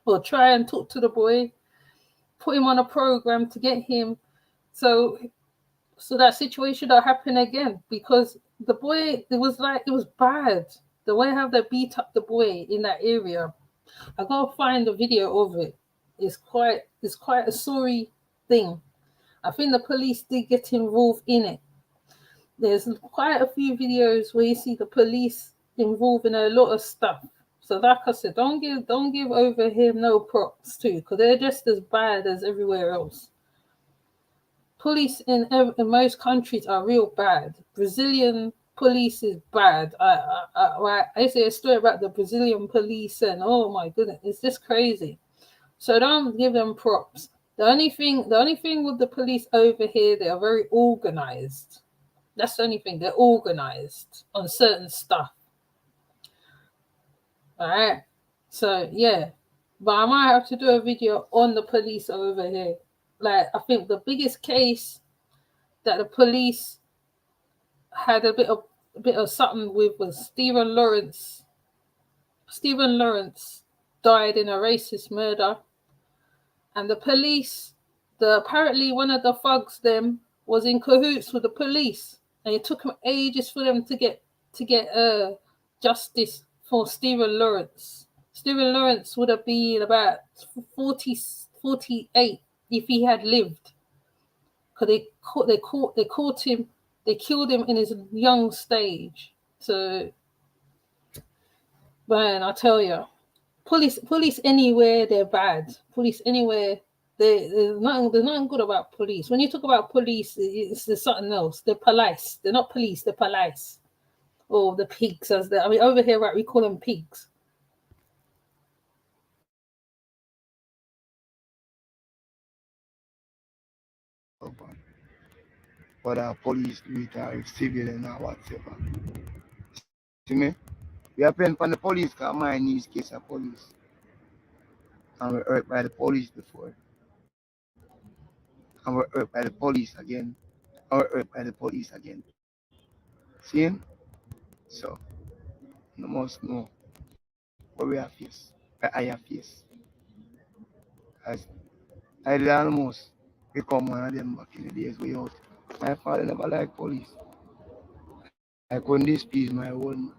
or try and talk to the boy, put him on a program to get him. So that situation don't happen again, because the boy, it was bad. The way how they beat up the boy in that area. I gotta find a video of it. It's quite a sorry thing. I think the police did get involved in it. There's quite a few videos where you see the police involved in a lot of stuff. So like I said, don't give over here no props too, because they're just as bad as everywhere else. Police in most countries are real bad. Brazilian police is bad. I say a story about the Brazilian police, and oh my goodness, it's just crazy. So don't give them props. The only thing with the police over here, they are very organized. That's the only thing. They're organized on certain stuff. All right. So yeah, but I might have to do a video on the police over here. Like, I think the biggest case that the police had a bit of something with was Stephen Lawrence. Stephen Lawrence died in a racist murder, and the police, apparently one of the thugs them was in cahoots with the police, and it took them ages for them to get justice for Stephen Lawrence. Stephen Lawrence would have been about 48 if he had lived. Because they caught him, they killed him in his young stage. So, man, I tell you, police anywhere they're bad. Police anywhere there's nothing good about police. When you talk about police, there's something else. They're police. They're not police. They're police. Or the pigs, as I mean, over here, right? We call them pigs.
But our police do it or if civilian or whatever. See me? We are paying for the police because my niece case of police. And we're hurt by the police before. And we're hurt by the police again. And we're hurt by the police again. See him? So, you must know what we have face. I have face. As I did almost become one of them back in the days way out. My father never liked police. I couldn't displease my own.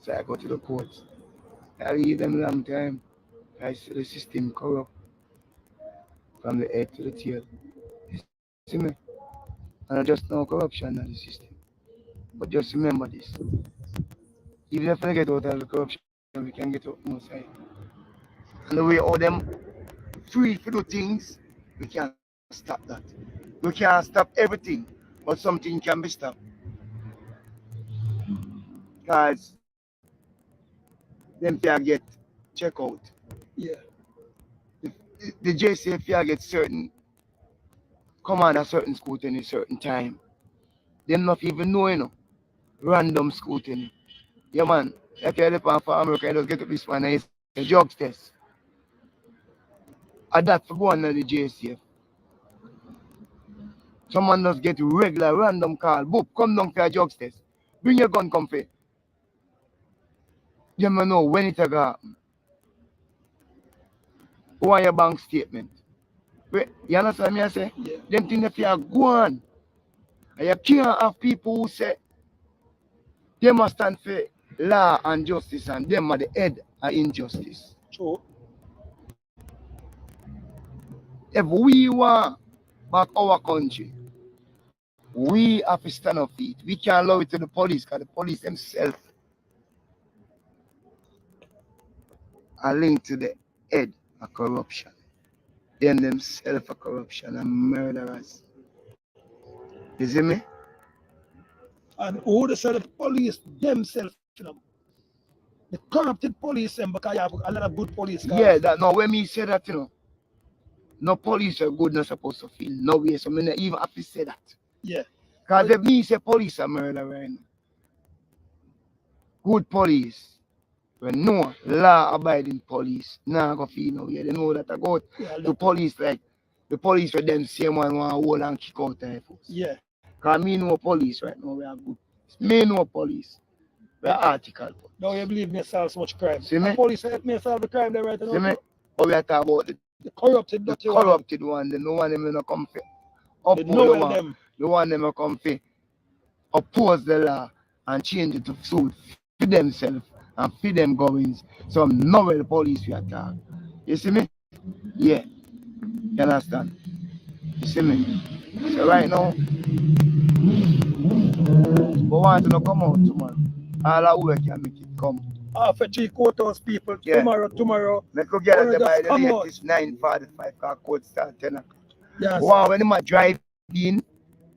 So I go to the courts. I leave them long time. I see the system corrupt from the head to the tail. You see me? And I just know corruption in the system. But just remember this. Even if we get out of the corruption, we can get out more side. And the way all them free to do things, we can't stop that. We can't stop everything, but something can be stopped. Because them fear get check out.
Yeah.
The JCF fear get certain command a certain scrutiny a certain time. Them not even know, you know. Random scrutiny. Yeah, man. If you're the for America, you just get up this one and it's a drugs test. And that for going on the JCF. Someone just get regular random call. Boop, come down for a drugs test. Bring your gun, come for. You don't know when it's going to happen. Who want your bank statement? You understand me I say?
Yeah.
Them things if you go on. And you can't have people who say they must stand for law and justice and them are the head of injustice.
True.
If we want back our country, we have to stand up for it. We can't allow it to the police because the police themselves are linked to the head of corruption. Them themselves are corruption and murderers. You see me?
And who the sell the police themselves, you know, the corrupted police, because you have a lot of good police cars.
Yeah, that now when me say that, you know, no police are good, not supposed to feel no way. So I even have to say that.
Yeah.
Because if me say police are murderers, good police, when no law abiding police, nah go feel no way. They know that I go to police like the police for them same one want hold and kick out their force.
Yeah.
Because me know police right now, we are good. Me know police. We are article.
Now you believe me solve so much crime.
See me?
Police help me solve the crime there right now.
See me? But we are talking about
the corrupted
one, the no one them no come for. The one them come for oppose the law and change it to suit for themselves and for them goings. So now the police we attack. You see me? Yeah. You understand? You see me? So right now, but want to come out tomorrow. All our work can make it come.
For 3 courthouse people,
yeah.
Tomorrow.
Make go get them by the latest 9:45 because court start 10 o'clock.
Yes.
Wow, when they drive in,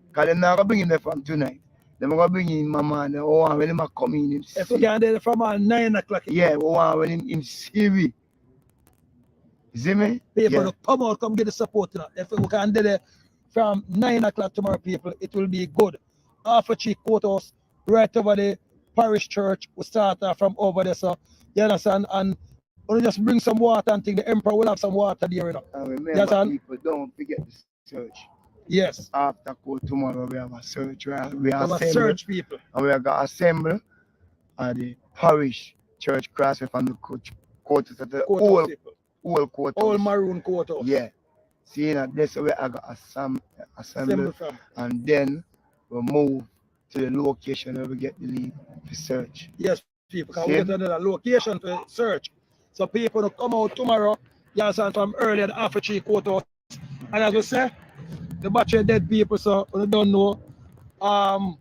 because they're not going to bring him from tonight. They're going to bring in Mama and when they come in.
If we get there from 9 o'clock.
Yeah, when him see me. You see me?
People come out, come get the support. You know. If we can do there from 9 o'clock tomorrow, people, it will be good. After 3 courthouse, right over the parish church, we start from over there, so you understand, and we'll just bring some water and think the emperor will have some water there, you know.
And remember, people, don't forget the search.
Yes.
After court tomorrow, we have a search. We have
a search, people.
And we are going to assemble at the parish church cross from the court to the whole court.
All maroon courthouse.
Yeah. See, that's where I got assemble and then we'll move to the location where we get the lead to search.
Yes, people, because we get another location to search. So people will come out tomorrow, you understand, from early at after 3 courthouse. And as we say, the batch of dead people, so we don't know. And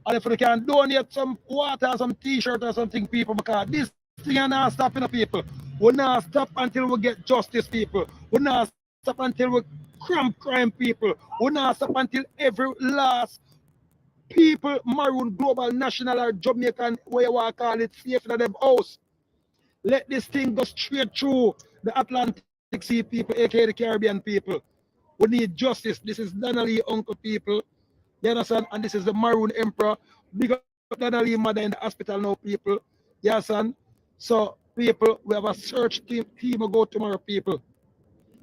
if we can donate some water, some t-shirt or something, people, because this thing is not stopping people. We're not stop until we get justice, people. We're not stop until we cramp crime, people. We're not stop until every last people, maroon, global, national, or Jamaican, where you want to call it, safe in them house. Let this thing go straight through the Atlantic Sea people, aka the Caribbean people. We need justice. This is Donna Lee, uncle people. You understand? And this is the Maroon Emperor. Big up Donna Lee mother in the hospital now, people. You understand? So, people, we have a search team will go tomorrow, people.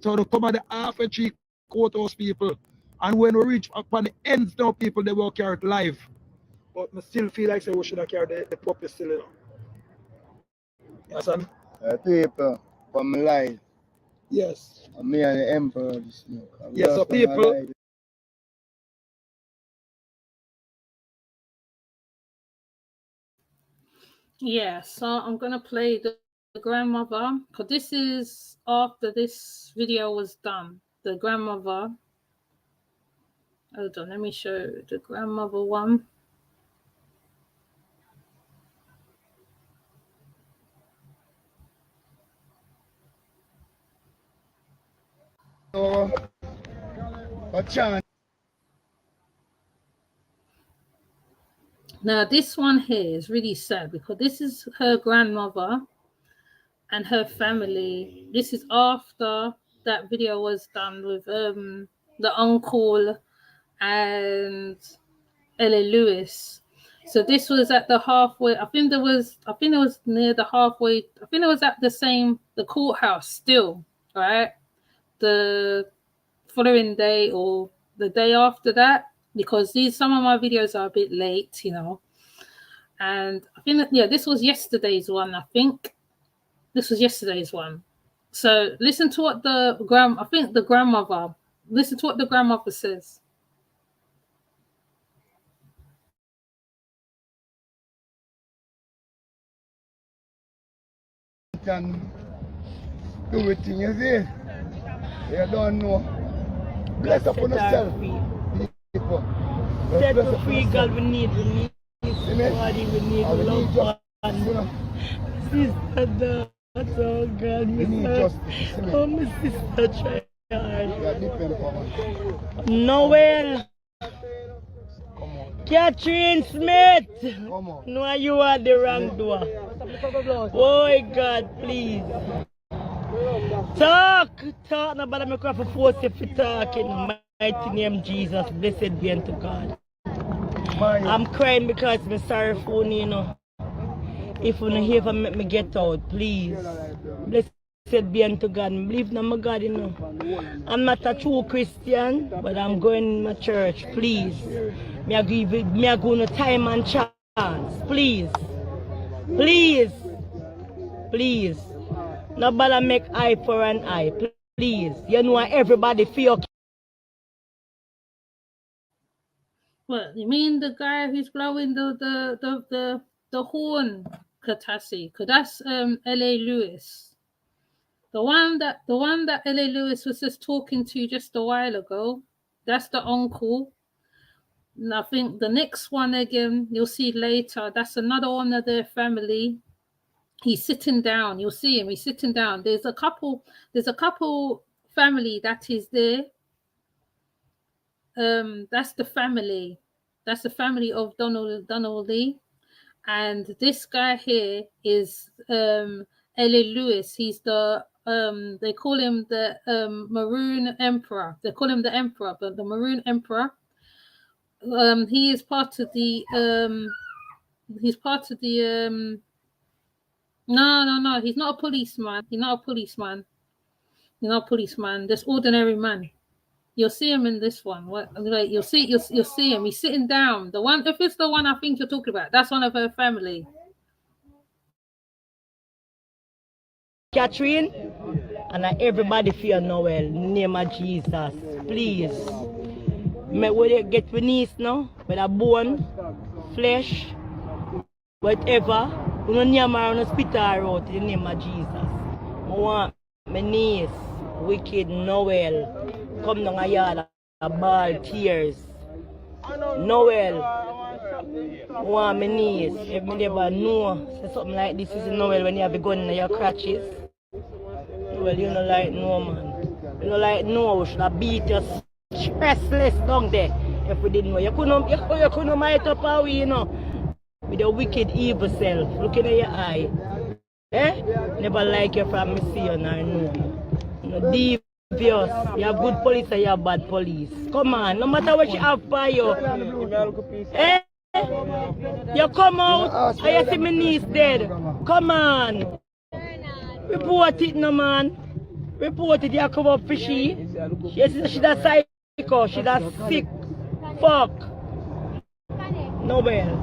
So they come at the half and 3 courthouse, people. And when we reach up on the ends now, people, they will carry it live. But I still feel like we should have carried the puppy still, you know. You understand?
People, from live.
Yes.
And me and the Emperor.
Yes, so people.
Yeah, so I'm gonna play the grandmother, because this is after this video was done. The grandmother. Hold on, let me show the grandmother one. Now this one here is really sad because this is her grandmother and her family. This is after that video was done with the uncle and Ellie Lewis. So this was at the halfway. I think it was near the halfway. I think it was at the courthouse still, right? The following day or the day after that, because some of my videos are a bit late, you know. And I think that, this was yesterday's one. I think this was yesterday's one. So listen to what the grandmother. Listen to what the grandmother says.
Can do it in you see. You don't know. Bless up on yourself. People.
Set to free, God, we need somebody, we need love. Sister, that's all God,
We need justice.
oh, my sister, try hard.
You are dependent upon us.
Noel,
Come on.
Catherine Smith,
Come on.
no, you are the wrong door. Oh, God, please. Talk, nobody make up for force if you talk in the mighty name Jesus. Blessed be unto God. I'm crying because I'm sorry for you, you know. If you don't hear from me get out, please. Blessed be unto God. I believe in my God, you know. I'm not a true Christian, but I'm going to my church, please. Me I go no time and chance, please. Please. Please. Nobody make eye for an eye, please. You know everybody feel.
What you mean? The guy who's blowing the horn, Katasi? Cause that's L.A. Lewis, the one that L.A. Lewis was just talking to just a while ago. That's the uncle. And I think the next one again you'll see later. That's another one of their family. He's sitting down. You'll see him. He's sitting down. There's a couple family that is there. That's the family. That's the family of Donald Lee. And this guy here is Ellie Lewis. He's the they call him the Maroon Emperor. They call him the Emperor, but the Maroon Emperor. He is part of the No, he's not a policeman. He's not a policeman. He's not a policeman. This ordinary man. You'll see him in this one. You'll see him. He's sitting down. The one, if it's the one I think you're talking about, that's one of her family.
Catherine, and everybody fear Noel. In the name of Jesus, please. Will you get with niece now? With a bone, flesh, whatever. We don't name her on the hospital out in the name of Jesus. want my niece, wicked Noel, come down a yard a ball tears. Noel, want my niece. If me never know, say something like this is Noel when you have a gun in your crutches. Noel, you don't like no man. You don't like no, we should have beat you stressless down there. If we didn't know, you couldn't might up our way, you know, with your wicked evil self, looking at your eye. Eh? Never like you from me see you, no devious. You have good police and you have bad police. Come on, no matter what you have for you. Eh? You come out and you see my niece dead. Come on. Report it, no man. Report it, you come up for she. She's a psycho, she's a sick fuck. No well.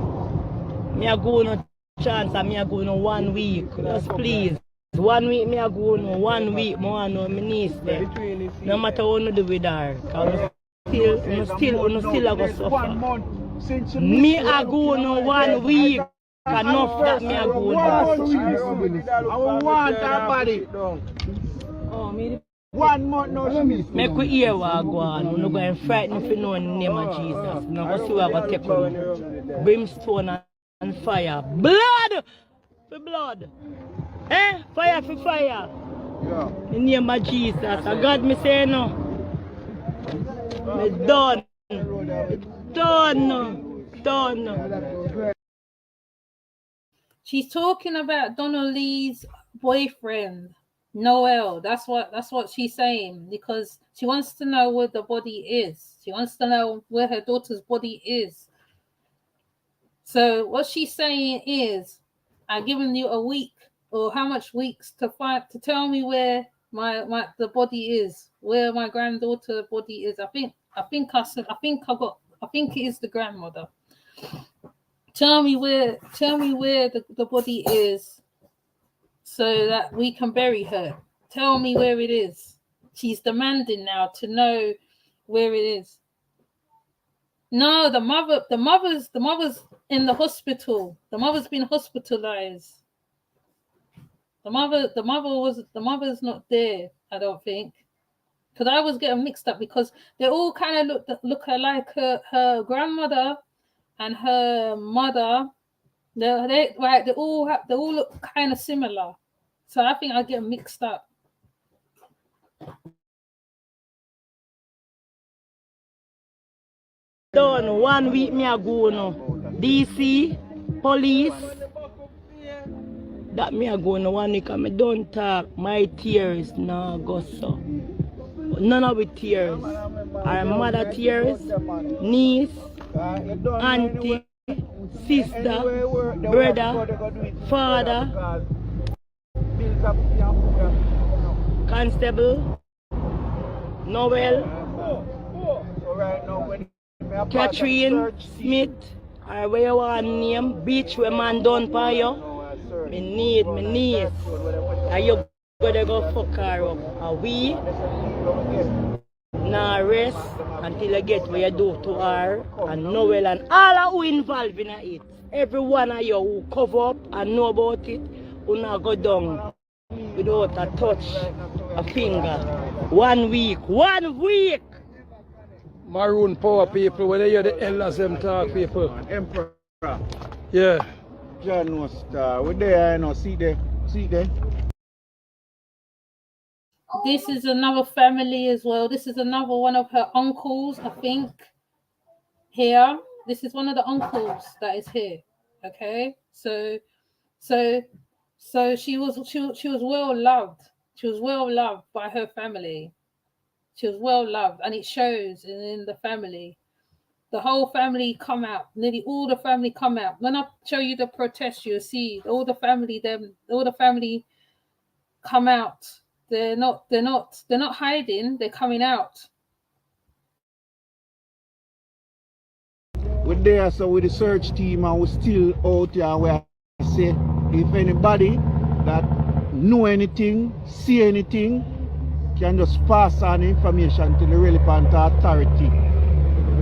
Me a go no chance and me a go no 1 week. Just please. 1 week me a go no 1 week more no my niece there. No matter what you do with her. Cause still a go suffer. Me a go no 1 week. Enough that me a go no.
I want her body.
Oh, me
1 month now she missed.
make we hear what go on. We're not going to frighten if you know in the name of Jesus. Now go see what I take on. Brimstone and fire. Blood for blood. Eh? Fire for fire.
Yeah.
In the name of Jesus. I God me say no. Me done. Done.
She's talking about Donna Lee's boyfriend, Noel. That's what she's saying, because she wants to know where the body is. She wants to know where her daughter's body is. So what she's saying is, I've given you a week or how much weeks to tell me where the body is, where my granddaughter's body is. I think it is the grandmother. Tell me where the body is so that we can bury her. Tell me where it is. She's demanding now to know where it is. No, the mother's in the hospital. The mother's been hospitalized. The mother's not there, I don't think. Because I was getting mixed up because they all kind of look alike. Her grandmother and her mother, they all look kind of similar. So I think I get mixed up.
Done 1 week me ago no. DC, police. That me ago no 1 week and me don't talk. My tears no go so. None of it tears. Our mother tears, niece, auntie, sister, brother, father, constable, Noel, Catherine Smith, or where you want name, beach where man done for you. Me niece. Are you gonna go fuck her up? Are we? Now rest until I get what you do to her and Noel and all who involved in it. Every one of you who cover up and know about it, who not go down without a touch, a finger. 1 week.
Maroon power people, when they hear the elders them talk, people.
Emperor.
Yeah.
John was we there, you know, see there.
This is another family as well. This is another one of her uncles, I think. Here, this is one of the uncles that is here. Okay, so she was well loved. She was well loved by her family. She was well loved, and it shows in the family. The whole family come out. Nearly all the family come out. When I show you the protest, you'll see all the family come out. They're not hiding. They're coming out.
We're there, so with the search team, and we're still out here. Where I say, if anybody that know anything, see anything, can just pass on information to the relevant authority.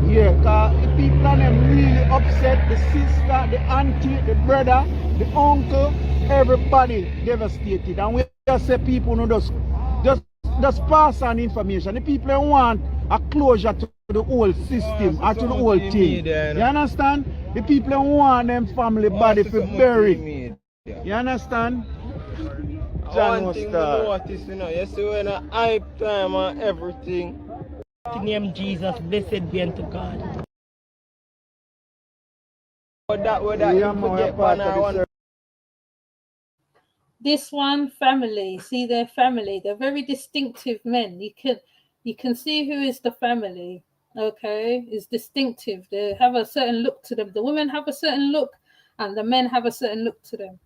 Yeah, because the people are really upset. The sister, the auntie, the brother, the uncle, everybody devastated. And we just say people no just pass on information. The people don't want a closure to the whole system or to the whole thing. You understand? The people don't want them family body to bury. You understand?
One thing we notice, you know, you see when a hype time and everything.
In the name of Jesus, blessed be unto God.
But that way that you forget one.
This one family, see their family. They're very distinctive men. You can see who is the family. Okay, is distinctive. They have a certain look to them. The women have a certain look, and the men have a certain look to them.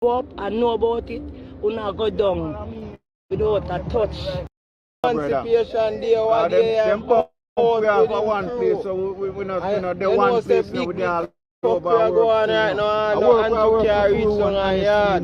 Up and know about it, we not go down without a touch.
Emancipation Day, what day
them we have one place, so we not the one place now with all over our work.
Right now, and carry it on our yard.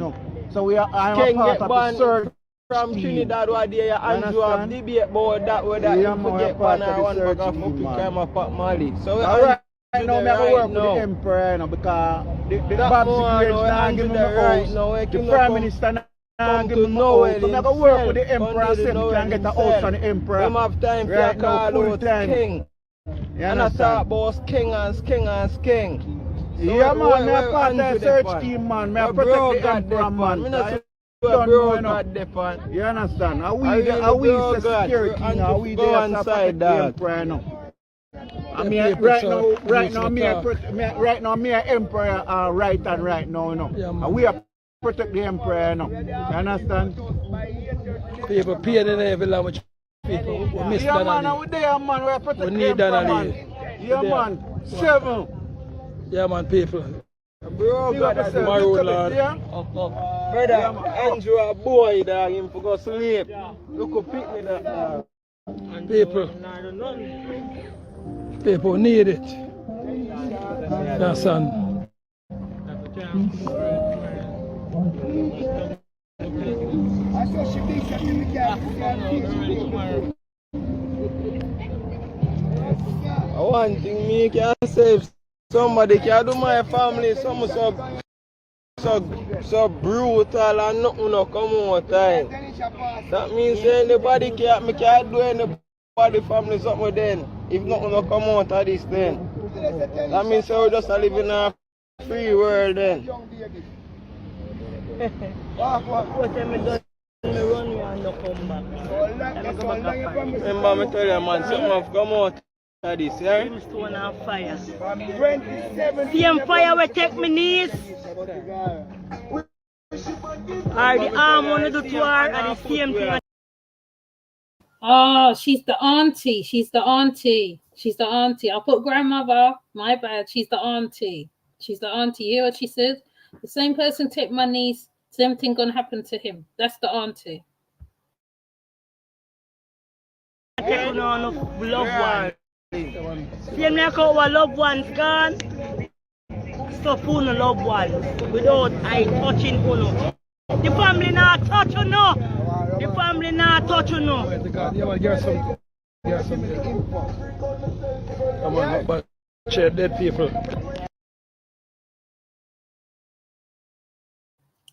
So I'm a part of the search
from Trinidad, what day Andrew have debate about that, whether you forget one or one bag of fucking crime of Pop Mali. So
right now, I'm going to work with the Emperor, you know, because the Babs can't give me the house, the Prime Minister can't give me the house, so I'm going to work with the Emperor and see if we can get the house from the Emperor.
Them have time for right now, full time. King. And I talk about king and king and king.
So yeah, man, I'm a part of the search team, man. I protect the Emperor, man.
You
understand? Are we the security now? Are we there to protect the Emperor now? I mean, right now, me Emperor right and right now, you know. Yeah, and we are protect the Emperor, you know. You understand?
People pay the level how much people we miss
yeah,
Donna
man, we there, man. We are protect
we need
the Emperor,
Donna
man. Yeah, man. 7.
Yeah, man, people.
Bro, God,
tomorrow, Lord.
Brother, Andrew, a boy, dog, him for go sleep. Look who pick me that.
People need it. That's son.
One thing me can save somebody can do my family, some so brutal and nothing no come out time. That means anybody can't do anybody family something then. If nothing no come out of this then. That means we just live in a free world then. Remember me tell you man, something have come out of this, yeah?
Brimstone and fire. Same fire will take me knees. Or the arm on the two are the same thing.
Oh, she's the auntie. She's the auntie. She's the auntie. I'll put grandmother. My bad. She's the auntie. She's the auntie. You hear what she said? The same person take my niece. Same thing gonna happen to him. That's the auntie.
Take on of loved ones. See me our loved ones gone. Stop on the loved ones without I touching uno. The family not touch you no. The family not touch you no.
Come on, but share dead people.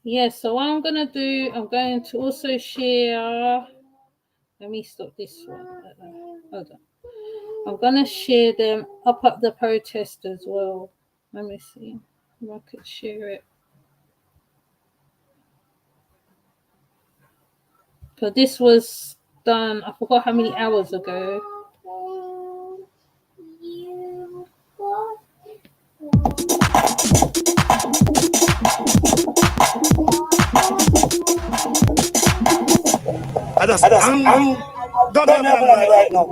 Yes, so what I'm going to also share, let me stop this one. Hold on. I'm going to share them up the protest as well. Let me see if I could share it. So this was done, I forgot how many hours ago.
I'm done right now.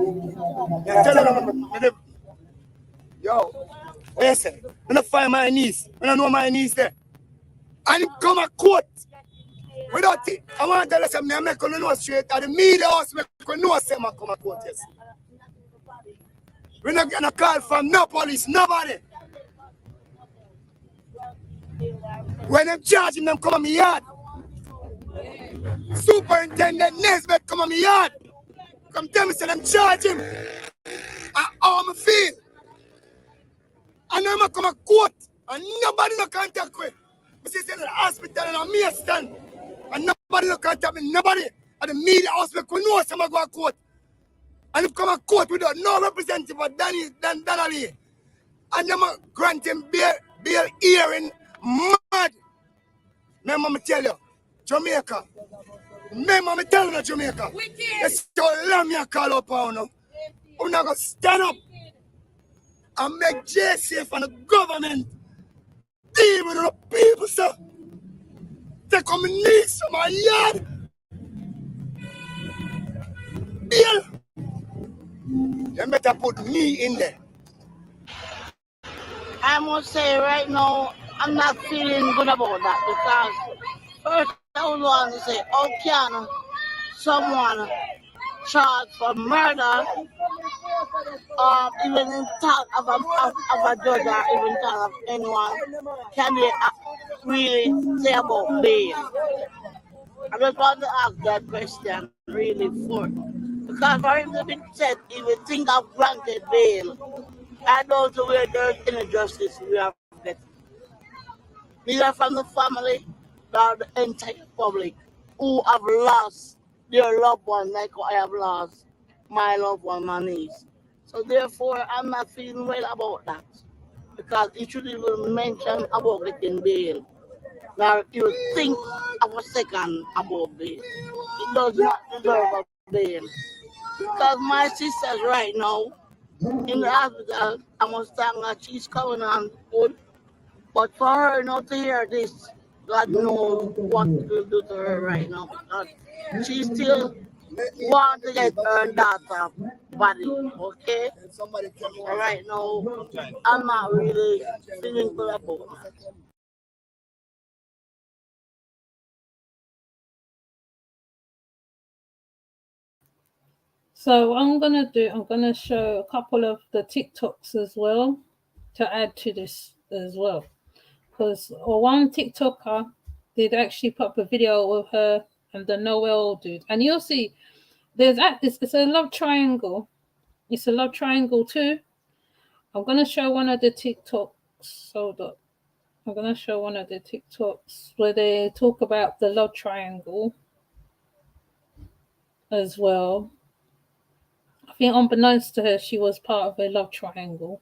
Yo, what you say? I'm not find my niece. I don't know my niece there. And come a court. Without it, I want to tell you something. I make you know straight. And the media house make you know something. I come a court, yes. We're not going to call from no police, nobody. When them charge him, them come on me yard. Superintendent Nesbitt come on me yard. Come tell me, say them charge him. And how me feel. And them come a court. And nobody no contact with. I say the hospital and a me stand. And nobody no contact me. Nobody. And the media hospital could know some go to court. And if come a court without no representative of Donna Lee. And them grant him bail hearing mad. Remember me tell you, Jamaica. Remember me tell you, Jamaica. It's so long me call up on you. I'm not going to stand up and make JCF and the government deal with the people, sir. They come and need some of yard. Bill. You better put me in there.
I must say right now, I'm not feeling good about that because first I would want to say, how can someone charged for murder even in thought of a judge or even thought of anyone, can they really say about bail? I just want to ask that question really for because for him to be said he will think of granted bail. I don't know where there's any justice we have get. Neither from the family nor the entire public who have lost their loved one like I have lost my loved one, my niece. So therefore I'm not feeling well about that. Because he should even mention about getting bail. Now he will think of a second about bail. He does not deserve a bail. Because my sister's right now in the hospital, I must thank her, she's coming on good. But for her not to hear this, God knows what it will do to her right now. Because she still wants to get her daughter body, okay? So right now, I'm not really feeling good about that.
So what I'm gonna show a couple of the TikToks as well to add to this as well. Because one TikToker did actually put up a video of her and the Noel dude. And you'll see it's a love triangle. It's a love triangle too. I'm gonna show one of the TikToks. Hold up. I'm gonna show one of the TikToks where they talk about the love triangle as well. I think unbeknownst to her, she was part of a love triangle.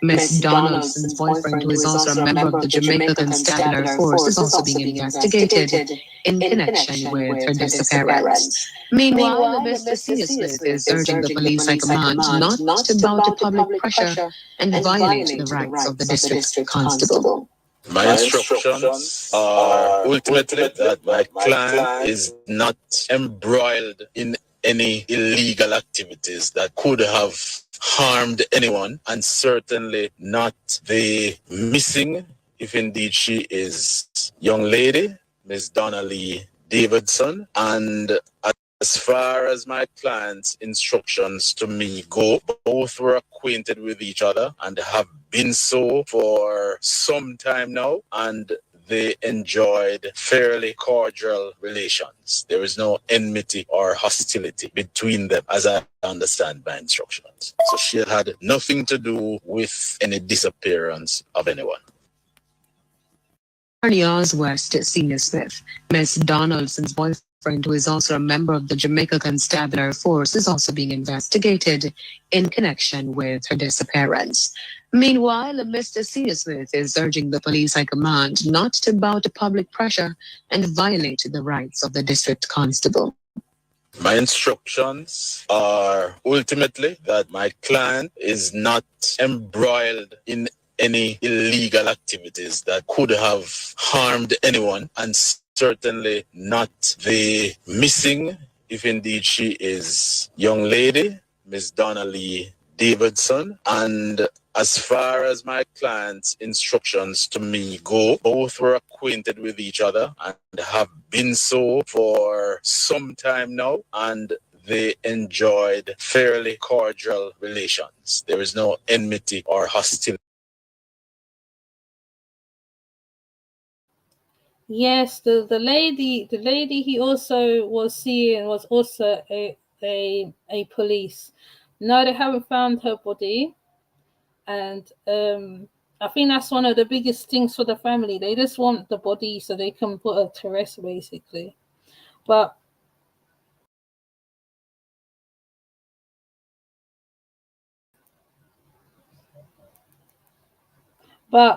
Miss Donaldson's boyfriend, who is also a member of the Jamaica Constabulary Force, is also being investigated in connection with her disappearance. Meanwhile, Mr. Smith is urging the police high command not to bow to public pressure and violate the rights of the district constable.
My instructions are ultimately that my client is not embroiled in any illegal activities that could have harmed anyone, and certainly not the missing, if indeed she is, young lady, Miss Donna Lee Davidson. And as far as my client's instructions to me go, both were acquainted with each other and have been so for some time now, and they enjoyed fairly cordial relations. There is no enmity or hostility between them, as I understand my instructions. So she had nothing to do with any disappearance of anyone.
Attorney West Senior Smith, Miss Donaldson's boyfriend, who is also a member of the Jamaica Constabulary Force, is also being investigated in connection with her disappearance. Meanwhile, Mr. Senior Smith is urging the police high command not to bow to public pressure and violate the rights of the district constable.
My instructions are ultimately that my client is not embroiled in any illegal activities that could have harmed anyone, and certainly not the missing, if indeed she is, young lady, Miss Donna Lee Davidson. And as far as my client's instructions to me go, both were acquainted with each other and have been so for some time now, and they enjoyed fairly cordial relations. There is no enmity or hostility.
Yes, the lady he also was seeing was also a police. No, they haven't found her body, and I think that's one of the biggest things for the family. They just want the body so they can put her to rest, basically. But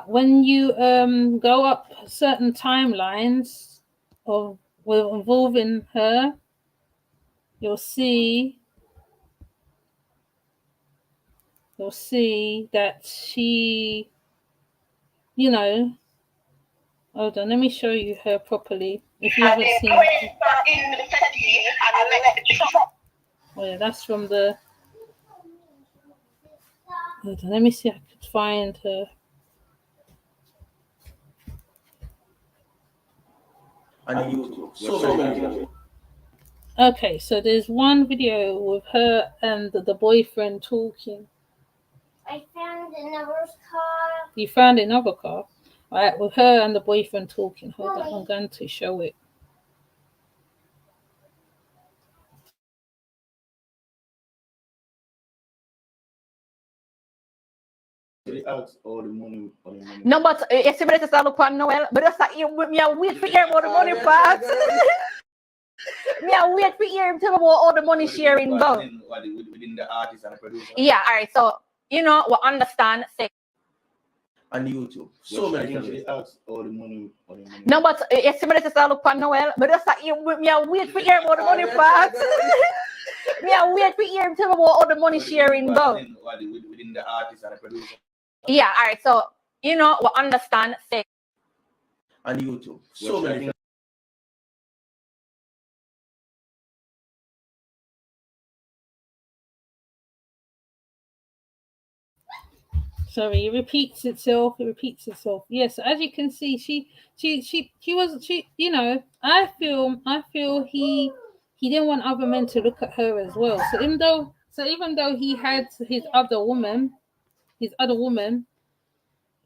when you go up certain timelines of involving her, you'll see that she, you know, hold on, let me show you her properly if you haven't seen it. Oh yeah, that's from the, hold on, let me see if I could find her.
On YouTube. So many.
Okay, so there's one video with her and the boyfriend talking.
I found another car.
You found another car? All right, with her and the boyfriend talking. Hold on, I'm going to show it.
No, but if somebody says I look on Noel, but that's not me. I wait for hear about the money part. Me, I wait for hear him tell me about all the money sharing.
Within the artist and the producer.
Yeah, all right. So you know, we understand. Say,
on YouTube. So many things. All the money.
no, but if somebody says I look on Noel, but that's not me. I wait for hear about the money part. Me, I wait for hear him tell me about all the money sharing.
Within the artist and the producer.
Yeah, all right. So you know, we understand. Say,
on YouTube. So many things.
Sorry, it repeats itself. Yes, as you can see, she was, you know, I feel he didn't want other men to look at her as well. So even though he had his other woman,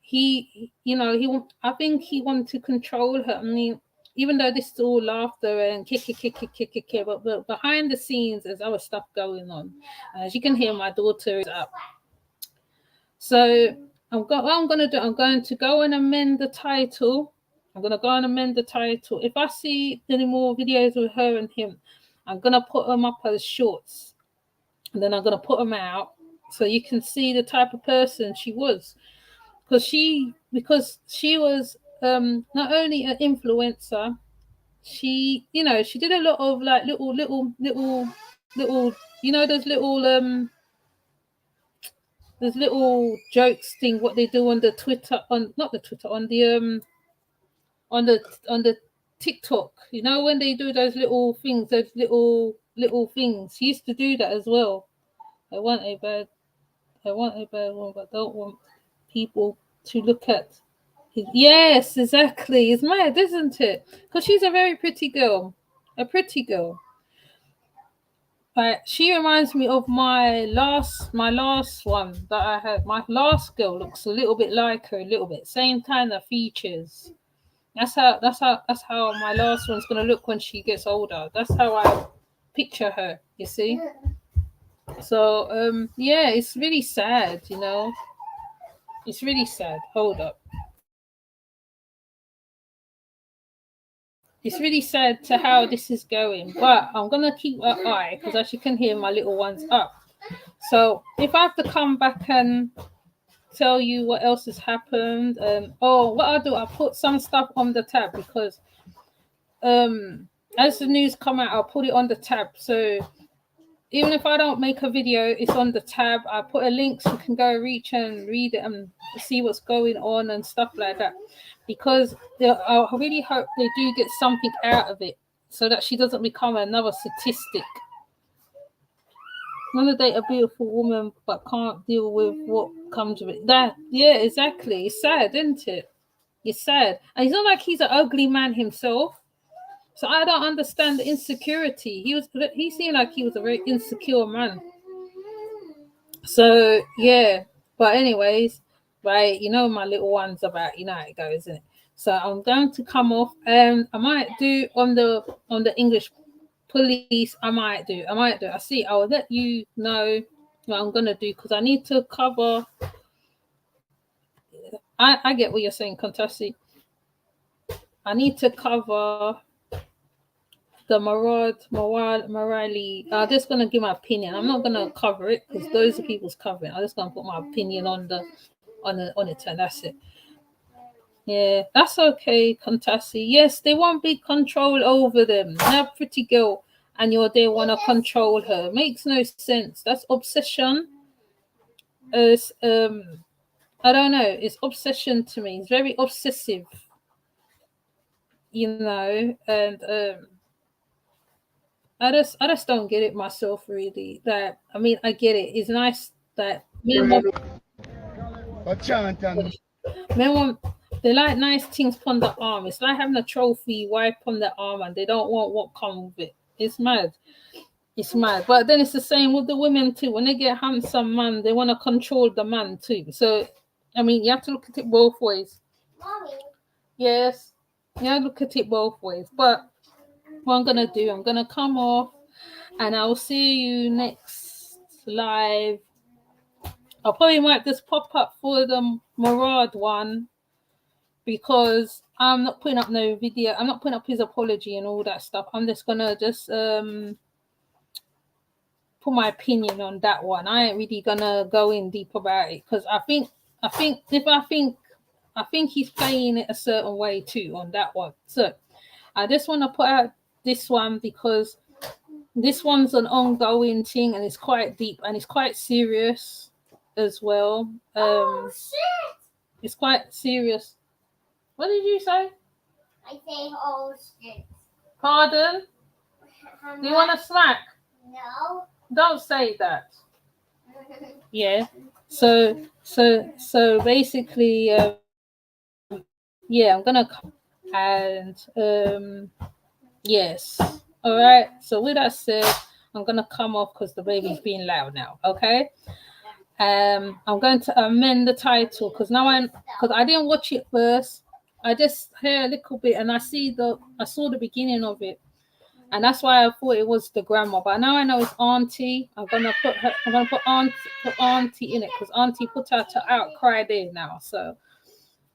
he, you know, I think he wanted to control her. I mean, even though this is all laughter and kick, but behind the scenes there's other stuff going on. As you can hear, my daughter is up. So what I'm going to go and amend the title. I'm going to go and amend the title. If I see any more videos with her and him, I'm going to put them up as shorts. And then I'm going to put them out so you can see the type of person she was. Because she was not only an influencer, she, you know, she did a lot of like little, you know, those little jokes thing, what they do on the Twitter, on the TikTok, you know, when they do those little things, those little things. She used to do that as well. I want a bad one, but don't want people to look at. Yes, exactly. It's mad, isn't it? Because she's a very pretty girl. She reminds me of my last one that I had. My last girl looks a little bit like her, a little bit, same kind of features. That's how my last one's gonna look when she gets older. That's how I picture her. You see. So yeah, it's really sad. You know, it's really sad. Hold up. It's really sad to how this is going, but I'm gonna keep an eye because as you can hear, my little one's up. So if I have to come back and tell you what else has happened, what I'll do, I'll put some stuff on the tab because as the news come out, I'll put it on the tab. So even if I don't make a video, it's on the tab. I put a link so you can go reach and read it and see what's going on and stuff like that. Because I really hope they do get something out of it so that she doesn't become another statistic. Want to date a beautiful woman but can't deal with what comes with it. Yeah, exactly. It's sad, isn't it? It's sad. And it's not like he's an ugly man himself. So I don't understand the insecurity. He seemed like he was a very insecure man. So yeah, but anyways, right, you know my little one's about, you know how it goes, isn't it? So I'm going to come off, and I might do on the English police. I might do. I see. I'll let you know what I'm gonna do, because I need to cover. I get what you're saying, Contessi. I need to cover the Morali. I'm just gonna give my opinion. I'm not gonna cover it because those are people's covering. I'm just gonna put my opinion on it, and that's it. Yeah, that's okay, Contessi. Yes, they want big control over them. They're a pretty girl, and they want to control her. Makes no sense. That's obsession. It's I don't know. It's obsession to me. It's very obsessive, and I just don't get it myself, really. That, I mean, I get it. It's nice that men want, they like nice things on the arm. It's like having a trophy wipe on the arm, and they don't want what comes with it. It's mad. It's mad. But then it's the same with the women too. When they get handsome man, they want to control the man too. So, I mean, you have to look at it both ways. Mommy. Yes. Yeah, look at it both ways. But what I'm gonna do, I'm gonna come off, and I'll see you next live. I probably might just pop up for the Murad one, because I'm not putting up no video. I'm not putting up his apology and all that stuff. I'm just gonna put my opinion on that one. I ain't really gonna go in deep about it, because I think he's playing it a certain way too on that one. So I just want to put out this one because this one's an ongoing thing, and it's quite deep and it's quite serious as well. Shit! It's quite serious. What did you say?
I say, oh shit.
Pardon? Do you want a snack?
No.
Don't say that. Yeah. So basically, yeah, I'm gonna, and yes. All right. So with that said, I'm gonna come off because the baby's being loud now. Okay. I'm going to amend the title because I didn't watch it first. I just heard a little bit, and I saw the beginning of it, and that's why I thought it was the grandma. But now I know it's Aunty. I'm gonna put Aunty in it because Aunty put out her outcry there now. So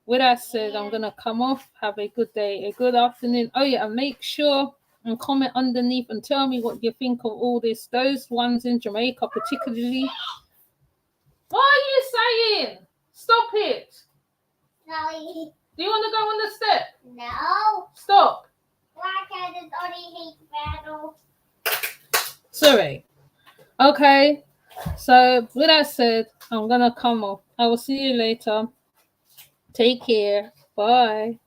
with that said, I'm gonna come off. Have a good day, a good afternoon. Oh yeah, and make sure and comment underneath and tell me what you think of all this. Those ones in Jamaica, particularly. What are you saying? Stop it.
Sorry.
Do you want to go on the step?
No.
Stop.
Why can't it only hate battle?
Sorry. Okay. So with that said, I'm gonna come off. I will see you later. Take care. Bye.